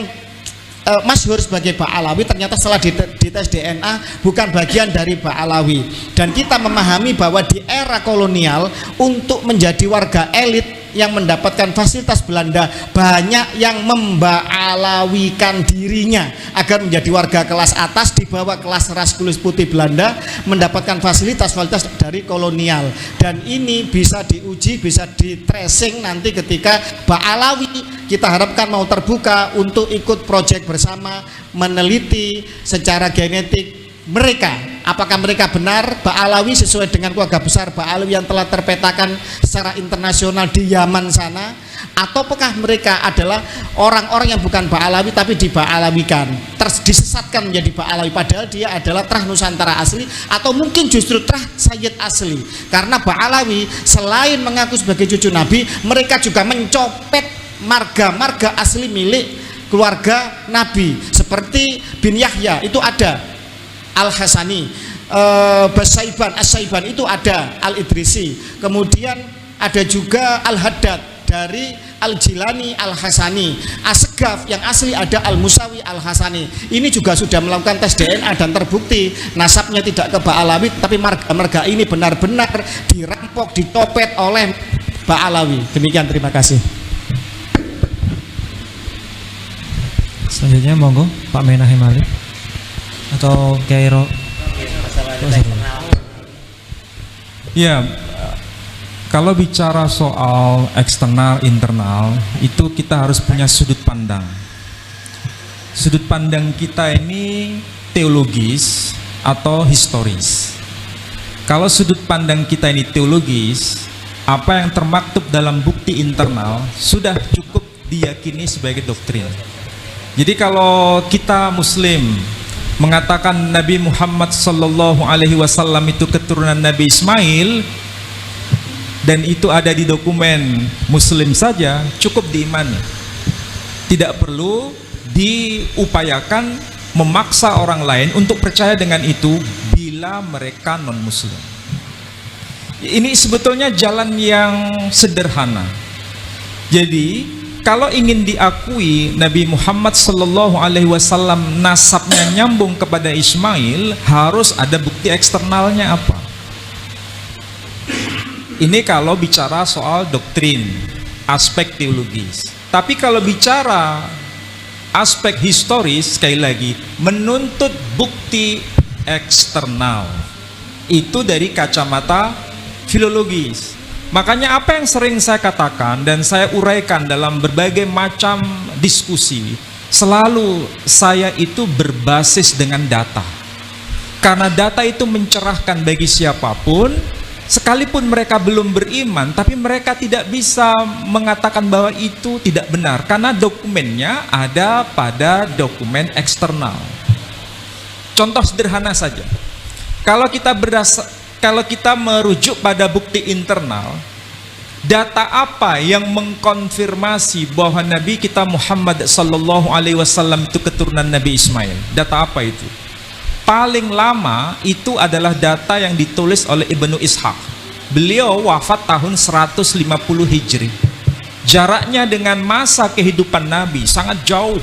masyhur sebagai Ba'alawi ternyata setelah dites DNA bukan bagian dari Ba'alawi. Dan kita memahami bahwa di era kolonial untuk menjadi warga elit yang mendapatkan fasilitas Belanda, banyak yang memba'alawikan dirinya agar menjadi warga kelas atas di bawah kelas ras kulit putih Belanda, mendapatkan fasilitas dari kolonial. Dan ini bisa diuji, bisa di tracing nanti ketika Ba'alawi kita harapkan mau terbuka untuk ikut proyek bersama meneliti secara genetik mereka, apakah mereka benar Ba'alawi sesuai dengan keluarga besar Ba'alawi yang telah terpetakan secara internasional di Yaman sana, ataukah mereka adalah orang-orang yang bukan Ba'alawi tapi diba'alawikan, disesatkan menjadi Ba'alawi padahal dia adalah Trah Nusantara asli, atau mungkin justru Trah Sayyid asli. Karena Ba'alawi selain mengaku sebagai cucu Nabi, mereka juga mencopet marga-marga asli milik keluarga Nabi, seperti bin Yahya itu ada Al-Hasani, Basaiban, As-Saiban itu ada, Al-Idrisi, kemudian ada juga Al-Haddad dari Al-Jilani Al-Hasani, Asgaf yang asli ada Al-Musawi Al-Hasani. Ini juga sudah melakukan tes DNA dan terbukti nasabnya tidak ke Ba'alawi, tapi marga-marga ini benar-benar dirampok, ditopet oleh Ba'alawi. Demikian, terima kasih. Selanjutnya monggo Pak Menahim Ali atau Kairo. Ya, kalau bicara soal eksternal internal itu kita harus punya sudut pandang. Sudut pandang kita ini teologis atau historis. Kalau sudut pandang kita ini teologis, apa yang termaktub dalam bukti internal sudah cukup diyakini sebagai doktrin. Jadi kalau kita Muslim mengatakan Nabi Muhammad sallallahu alaihi wasallam itu keturunan Nabi Ismail dan itu ada di dokumen Muslim saja, cukup diimani. Tidak perlu diupayakan memaksa orang lain untuk percaya dengan itu bila mereka non-muslim. Ini sebetulnya jalan yang sederhana. Jadi kalau ingin diakui Nabi Muhammad SAW nasabnya nyambung kepada Ismail, harus ada bukti eksternalnya apa? Ini kalau bicara soal doktrin, aspek teologis. Tapi kalau bicara aspek historis, sekali lagi menuntut bukti eksternal. Itu dari kacamata filologis. Makanya apa yang sering saya katakan dan saya uraikan dalam berbagai macam diskusi, selalu saya itu berbasis dengan data. Karena data itu mencerahkan bagi siapapun, sekalipun mereka belum beriman, tapi mereka tidak bisa mengatakan bahwa itu tidak benar, karena dokumennya ada pada dokumen eksternal. Contoh sederhana saja, kalau kita merujuk pada bukti internal, data apa yang mengkonfirmasi bahwa Nabi kita Muhammad SAW itu keturunan Nabi Ismail? Data apa itu? Paling lama itu adalah data yang ditulis oleh Ibnu Ishaq. Beliau wafat tahun 150 Hijri. Jaraknya dengan masa kehidupan Nabi sangat jauh.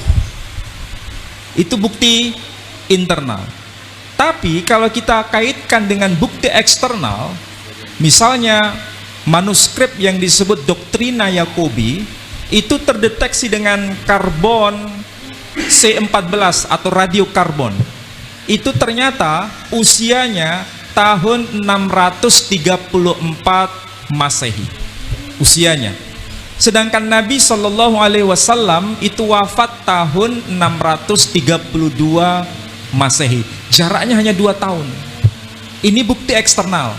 Itu bukti internal. Tapi kalau kita kaitkan dengan bukti eksternal, misalnya manuskrip yang disebut Doktrina Yakobi, itu terdeteksi dengan karbon C14 atau radiokarbon. Itu ternyata usianya tahun 634 Masehi. Usianya. Sedangkan Nabi SAW itu wafat tahun 632 Masehi. Jaraknya hanya 2 tahun. Ini bukti eksternal.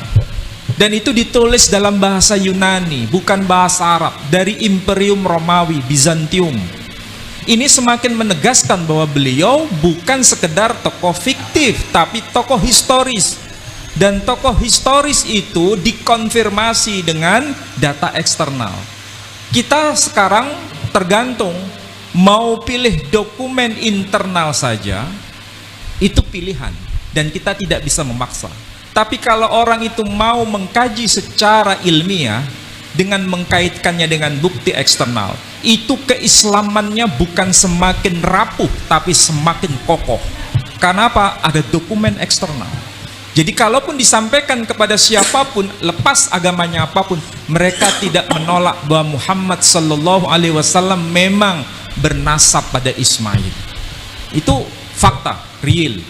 Dan itu ditulis dalam bahasa Yunani, bukan bahasa Arab, dari Imperium Romawi, Bizantium. Ini semakin menegaskan bahwa beliau bukan sekedar tokoh fiktif, tapi tokoh historis. Dan tokoh historis itu dikonfirmasi dengan data eksternal. Kita sekarang tergantung mau pilih dokumen internal saja, itu pilihan dan kita tidak bisa memaksa. Tapi kalau orang itu mau mengkaji secara ilmiah dengan mengkaitkannya dengan bukti eksternal, itu keislamannya bukan semakin rapuh tapi semakin kokoh. Karena apa? Ada dokumen eksternal. Jadi kalaupun disampaikan kepada siapapun, lepas agamanya apapun, mereka tidak menolak bahwa Muhammad SAW memang bernasab pada Ismail. Itu fakta, real.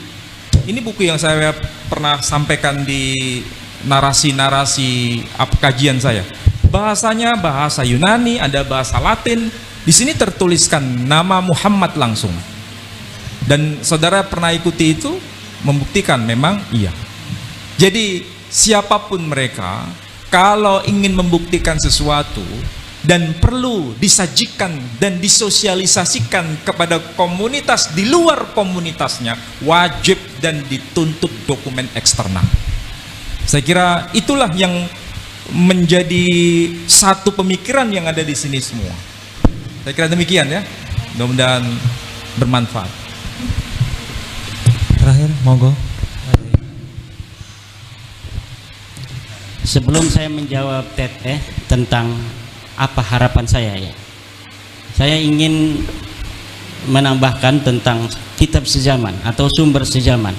Ini buku yang saya pernah sampaikan di narasi-narasi kajian saya. Bahasanya bahasa Yunani, ada bahasa Latin. Di sini tertuliskan nama Muhammad langsung. Dan saudara pernah ikuti itu, membuktikan memang iya. Jadi siapapun mereka, kalau ingin membuktikan sesuatu dan perlu disajikan dan disosialisasikan kepada komunitas di luar komunitasnya, wajib dan dituntut dokumen eksternal. Saya kira itulah yang menjadi satu pemikiran yang ada di sini semua. Saya kira demikian ya. Mudah-mudahan bermanfaat. Terakhir, monggo. Sebelum saya menjawab Teteh tentang apa harapan saya ya, saya ingin menambahkan tentang kitab sejaman atau sumber sejaman.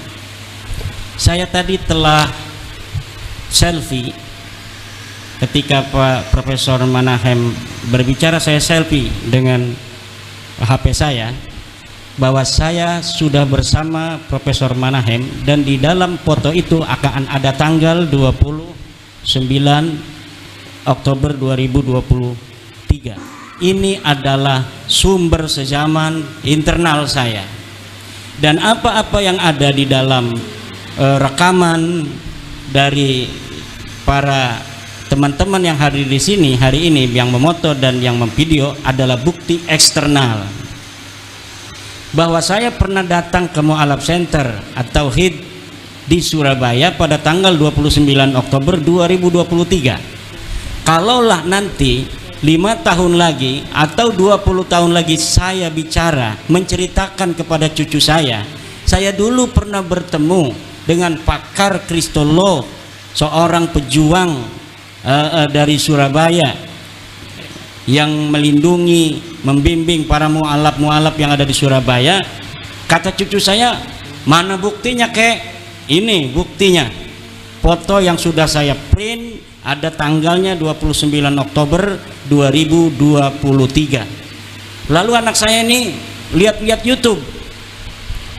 Saya tadi telah selfie ketika Pak Profesor Manahem berbicara, saya selfie dengan HP saya bahwa saya sudah bersama Profesor Manahem, dan di dalam foto itu akan ada tanggal 29 Oktober 2023. Ini adalah sumber sejaman internal saya, dan apa-apa yang ada di dalam rekaman dari para teman-teman yang hadir di sini hari ini, yang memoto dan yang memvideo, adalah bukti eksternal bahwa saya pernah datang ke Mu'alaf Center atau HID di Surabaya pada tanggal 29 Oktober 2023. Kalaulah nanti 5 tahun lagi atau 20 tahun lagi saya bicara menceritakan kepada cucu saya Saya dulu pernah bertemu dengan pakar kristolog, seorang pejuang dari Surabaya yang melindungi, membimbing para mualaf yang ada di Surabaya. Kata cucu saya, mana buktinya kek? Ini buktinya, foto yang sudah saya print, ada tanggalnya 29 Oktober 2023. Lalu anak saya ini lihat-lihat YouTube,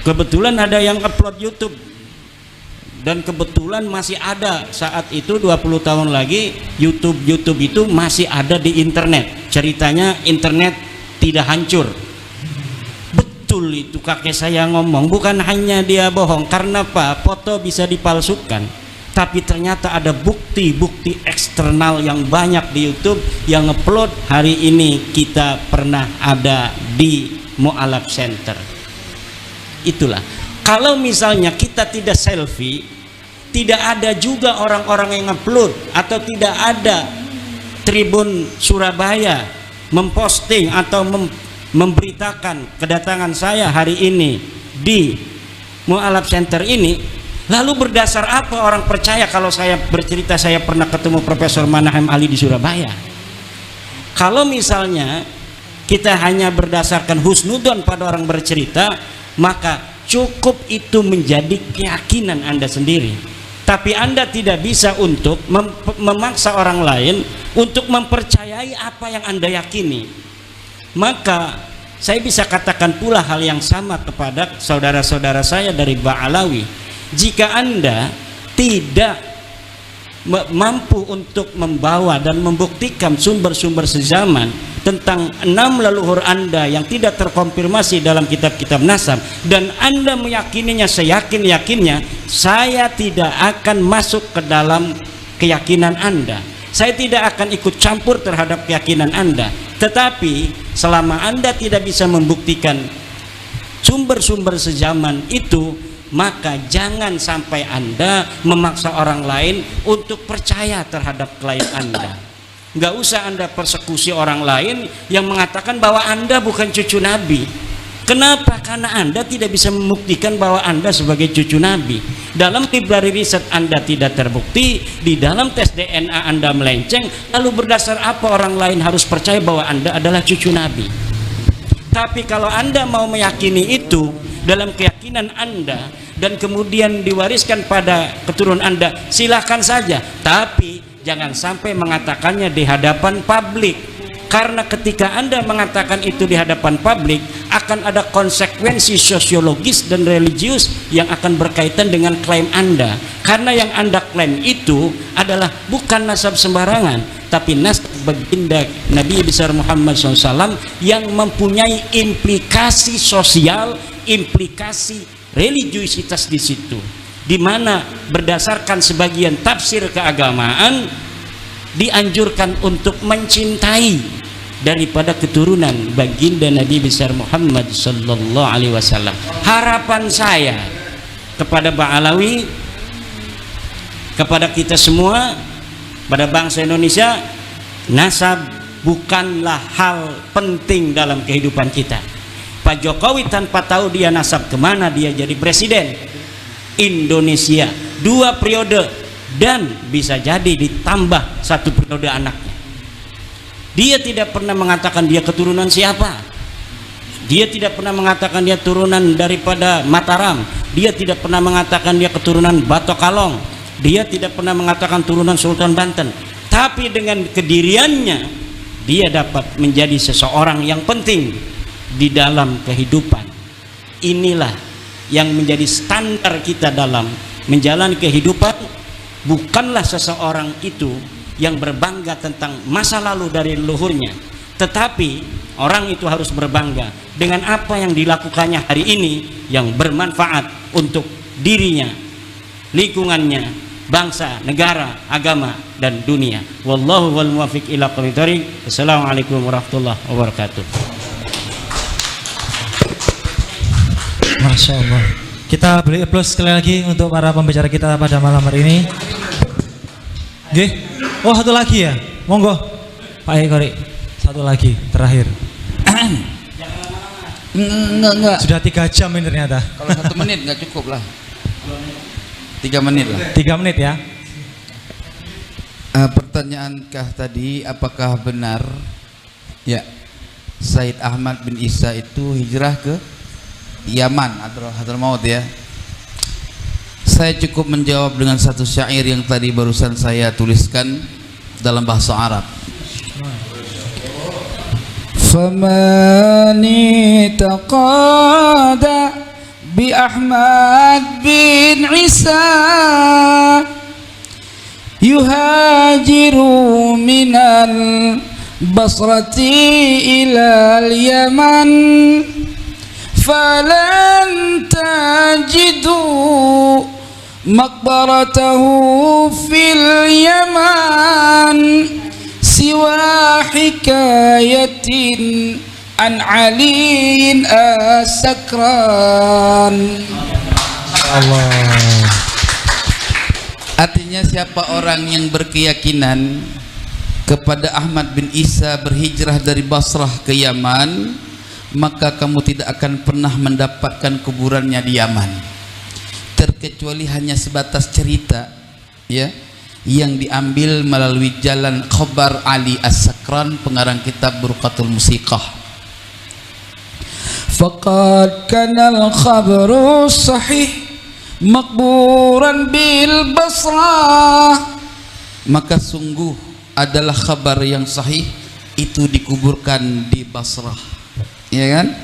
kebetulan ada yang upload YouTube, dan kebetulan masih ada saat itu 20 tahun lagi YouTube itu masih ada di internet. Ceritanya internet tidak hancur. Betul itu kakek saya ngomong, bukan hanya dia bohong. Karena apa? Foto bisa dipalsukan, tapi ternyata ada bukti-bukti eksternal yang banyak di YouTube yang upload. Hari ini kita pernah ada di Mu'alaf Center. Itulah, kalau misalnya kita tidak selfie, tidak ada juga orang-orang yang upload, atau tidak ada Tribun Surabaya memposting atau memberitakan kedatangan saya hari ini di Mu'alaf Center ini, lalu berdasar apa orang percaya kalau saya bercerita saya pernah ketemu Profesor Manahem Ali di Surabaya? Kalau misalnya kita hanya berdasarkan husnudon pada orang bercerita, maka cukup itu menjadi keyakinan Anda sendiri. Tapi Anda tidak bisa untuk memaksa orang lain untuk mempercayai apa yang Anda yakini. Maka saya bisa katakan pula hal yang sama kepada saudara-saudara saya dari Ba'alawi. Jika Anda tidak mampu untuk membawa dan membuktikan sumber-sumber sezaman tentang 6 leluhur Anda yang tidak terkonfirmasi dalam kitab-kitab nasab, dan Anda meyakininya seyakin-yakinnya, saya tidak akan masuk ke dalam keyakinan Anda. Saya tidak akan ikut campur terhadap keyakinan Anda. Tetapi selama Anda tidak bisa membuktikan sumber-sumber sezaman itu, maka jangan sampai Anda memaksa orang lain untuk percaya terhadap klaim Anda. Nggak usah Anda persekusi orang lain yang mengatakan bahwa Anda bukan cucu Nabi. Kenapa? Karena Anda tidak bisa membuktikan bahwa Anda sebagai cucu Nabi. Dalam library riset Anda tidak terbukti, di dalam tes DNA Anda melenceng, lalu berdasar apa orang lain harus percaya bahwa Anda adalah cucu Nabi? Tapi kalau Anda mau meyakini itu dalam keyakinan Anda dan kemudian diwariskan pada keturunan Anda, silahkan saja. Tapi jangan sampai mengatakannya di hadapan publik. Karena ketika Anda mengatakan itu di hadapan publik, akan ada konsekuensi sosiologis dan religius yang akan berkaitan dengan klaim Anda. Karena yang Anda klaim itu adalah bukan nasab sembarangan, tapi nasab baginda Nabi besar Muhammad SAW yang mempunyai implikasi sosial, implikasi religiusitas di situ, di mana berdasarkan sebagian tafsir keagamaan dianjurkan untuk mencintai daripada keturunan baginda Nabi besar Muhammad sallallahu alaihi wasallam. Harapan saya kepada Ba'alawi, kepada kita semua, pada bangsa Indonesia, nasab bukanlah hal penting dalam kehidupan kita. Pak Jokowi tanpa tahu dia nasab kemana dia jadi presiden Indonesia 2 periode, dan bisa jadi ditambah 1 periode anaknya. Dia tidak pernah mengatakan dia keturunan siapa. Dia tidak pernah mengatakan dia turunan daripada Mataram. Dia tidak pernah mengatakan dia keturunan Batok Kalong. Dia tidak pernah mengatakan turunan Sultan Banten. Tapi dengan kediriannya, dia dapat menjadi seseorang yang penting di dalam kehidupan. Inilah yang menjadi standar kita dalam menjalani kehidupan. Bukanlah seseorang itu yang berbangga tentang masa lalu dari leluhurnya, tetapi orang itu harus berbangga dengan apa yang dilakukannya hari ini yang bermanfaat untuk dirinya, lingkungannya, bangsa, negara, agama, dan dunia. Wallahu wal muwaffiq ila aqwamit thoriq. Assalamualaikum warahmatullahi wabarakatuh. Masya Allah. Kita beri aplaus sekali lagi untuk para pembicara kita pada malam hari ini. Oke. Oh, satu lagi ya. Monggo. Pak Ekori. Satu lagi terakhir. Enggak. Sudah 3 jam ini ternyata. Kalau 1 menit nggak cukup lah. 3 menit lah. 3 menit ya. Pertanyaankah tadi apakah benar ya Said Ahmad bin Isa itu hijrah ke Yaman atau Hadramaut ya? Saya cukup menjawab dengan satu syair yang tadi barusan saya tuliskan dalam bahasa Arab. Famani taqada bi Ahmad bin Isa yuhajiru minal basrati ilal yaman falan tajidu maqbaratahu fil yaman siwa hikayatin an aliin asakran. Allah. Artinya siapa orang yang berkeyakinan kepada Ahmad bin Isa berhijrah dari Basrah ke Yaman, maka kamu tidak akan pernah mendapatkan kuburannya di Yaman, terkecuali hanya sebatas cerita ya yang diambil melalui jalan Khabar Ali As-Sakran, pengarang kitab Burqatul Musiqah. Faqad kana al-khabaru sahih makburan bil Basrah, maka sungguh adalah kabar yang sahih itu dikuburkan di Basrah, ya kan?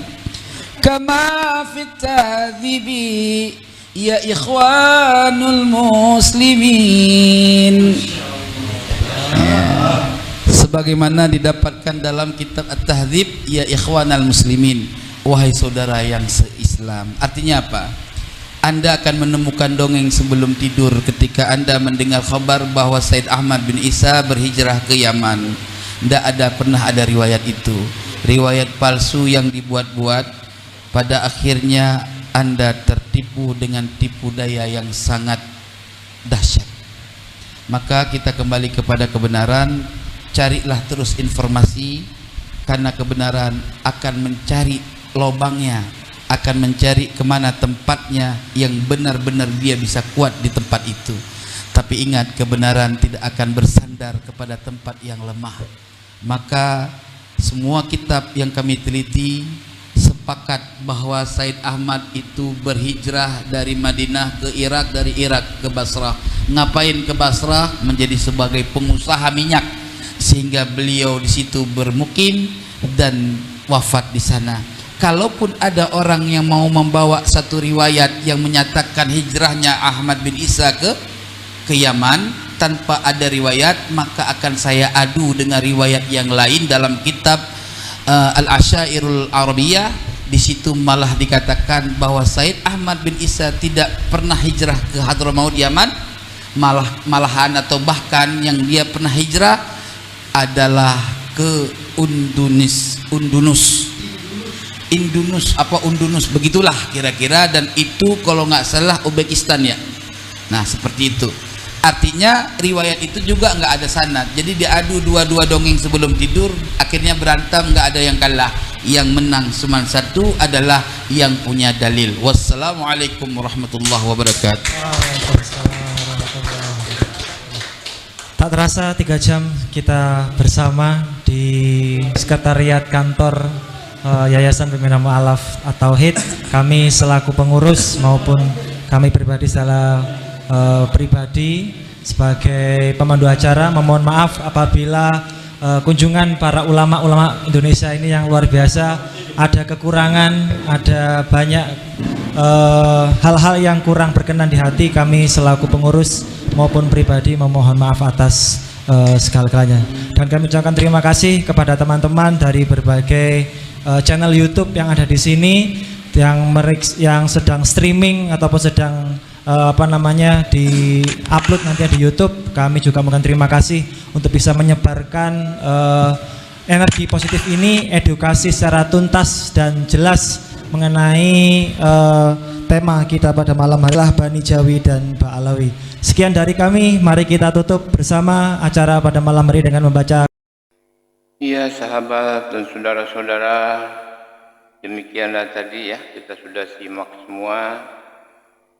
Kama fit tadhibi ya ikhwanul muslimin, sebagaimana didapatkan dalam kitab At-Tahdzib ya ikhwanal muslimin, wahai saudara yang se-Islam. Artinya apa? Anda akan menemukan dongeng sebelum tidur ketika Anda mendengar kabar bahwa Said Ahmad bin Isa berhijrah ke Yaman. Tidak pernah ada riwayat itu, riwayat palsu yang dibuat-buat. Pada akhirnya Anda tertipu dengan tipu daya yang sangat dahsyat. Maka kita kembali kepada kebenaran, carilah terus informasi, karena kebenaran akan mencari lobangnya, akan mencari kemana tempatnya yang benar-benar dia bisa kuat di tempat itu. Tapi ingat, kebenaran tidak akan bersandar kepada tempat yang lemah. Maka semua kitab yang kami teliti sepakat bahwa Said Ahmad itu berhijrah dari Madinah ke Irak, dari Irak ke Basrah. Ngapain ke Basrah? Menjadi sebagai pengusaha minyak, sehingga beliau di situ bermukim dan wafat di sana. Kalaupun ada orang yang mau membawa satu riwayat yang menyatakan hijrahnya Ahmad bin Isa ke Yaman tanpa ada riwayat, maka akan saya adu dengan riwayat yang lain dalam kitab Al-Asyairul Arabiyah. Di situ malah dikatakan bahwa Said Ahmad bin Isa tidak pernah hijrah ke Hadramaut Yaman, malahan atau bahkan yang dia pernah hijrah adalah ke Undunus begitulah kira-kira, dan itu kalau nggak salah Uzbekistan ya. Nah seperti itu. Artinya riwayat itu juga nggak ada sanad. Jadi diadu dua-dua dongeng sebelum tidur, akhirnya berantem, nggak ada yang kalah. Yang menang cuma satu adalah yang punya dalil. Wassalamualaikum warahmatullahi wabarakatuh. Tak terasa 3 jam kita bersama di sekretariat kantor Yayasan Pembina Mu'alaf At-Tauhid. Kami selaku pengurus maupun kami pribadi secara pribadi sebagai pemandu acara memohon maaf apabila kunjungan para ulama-ulama Indonesia ini yang luar biasa ada kekurangan, ada banyak hal-hal yang kurang berkenan di hati. Kami selaku pengurus maupun pribadi memohon maaf atas segala-galanya, dan kami ucapkan terima kasih kepada teman-teman dari berbagai channel YouTube yang ada di sini, yang sedang streaming ataupun sedang di upload nanti di YouTube. Kami juga mohon terima kasih untuk bisa menyebarkan energi positif ini, edukasi secara tuntas dan jelas mengenai tema kita pada malam hari lah Bani Jawi dan Ba'alawi. Sekian dari kami, mari kita tutup bersama acara pada malam hari dengan membaca. Ya sahabat dan saudara-saudara Demikianlah tadi ya, kita sudah simak semua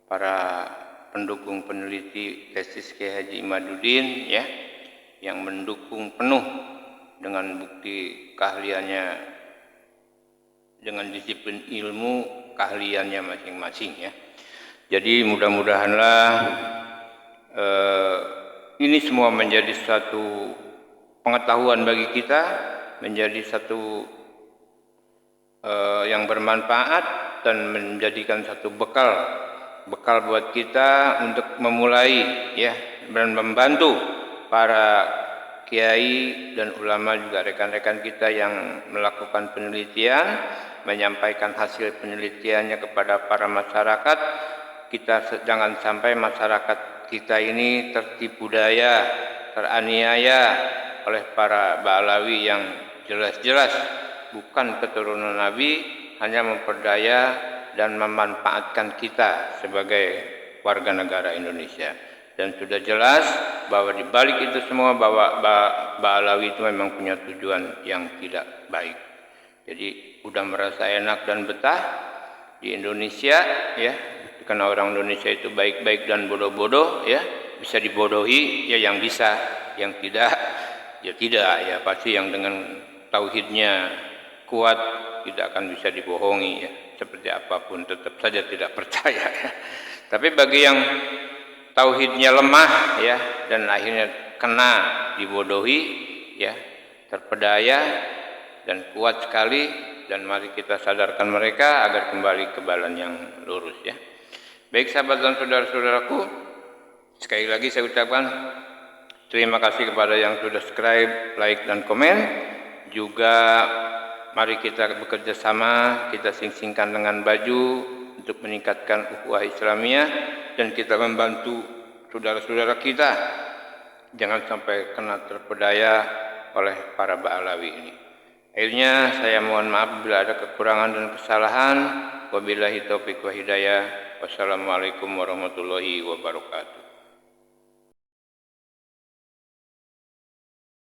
para pendukung peneliti tesis Kiai Haji Imaduddin ya, yang mendukung penuh dengan bukti keahliannya, dengan disiplin ilmu keahliannya masing-masing ya. Jadi mudah-mudahanlah ini semua menjadi satu pengetahuan bagi kita, menjadi satu yang bermanfaat dan menjadikan satu bekal buat kita untuk memulai ya, dan membantu para kiai dan ulama juga rekan-rekan kita yang melakukan penelitian, menyampaikan hasil penelitiannya kepada para masyarakat. Kita jangan sampai masyarakat kita ini tertipu daya, teraniaya oleh para Ba'alawi yang jelas-jelas bukan keturunan Nabi, hanya memperdaya dan memanfaatkan kita sebagai warga negara Indonesia. Dan sudah jelas bahwa di balik itu semua bahwa Ba'alawi itu memang punya tujuan yang tidak baik. Jadi udah merasa enak dan betah di Indonesia ya, karena orang Indonesia itu baik-baik dan bodoh-bodoh ya, bisa dibodohi ya yang bisa, yang tidak ya tidak ya, pasti yang dengan tauhidnya kuat tidak akan bisa dibohongi ya, seperti apapun tetap saja tidak percaya ya. Tapi bagi yang tauhidnya lemah ya, dan akhirnya kena dibodohi ya, terpedaya dan kuat sekali, dan mari kita sadarkan mereka agar kembali ke jalan yang lurus ya. Baik sahabat dan saudara-saudaraku, sekali lagi saya ucapkan terima kasih kepada yang sudah subscribe, like dan komen. Juga mari kita bekerja sama, kita sing-singkan dengan baju untuk meningkatkan ukhuwah Islamiyah, dan kita membantu saudara-saudara kita jangan sampai kena terpedaya oleh para Ba'alawi ini. Akhirnya saya mohon maaf bila ada kekurangan dan kesalahan. Wabillahi taufiq wa hidayah. Wassalamualaikum warahmatullahi wabarakatuh.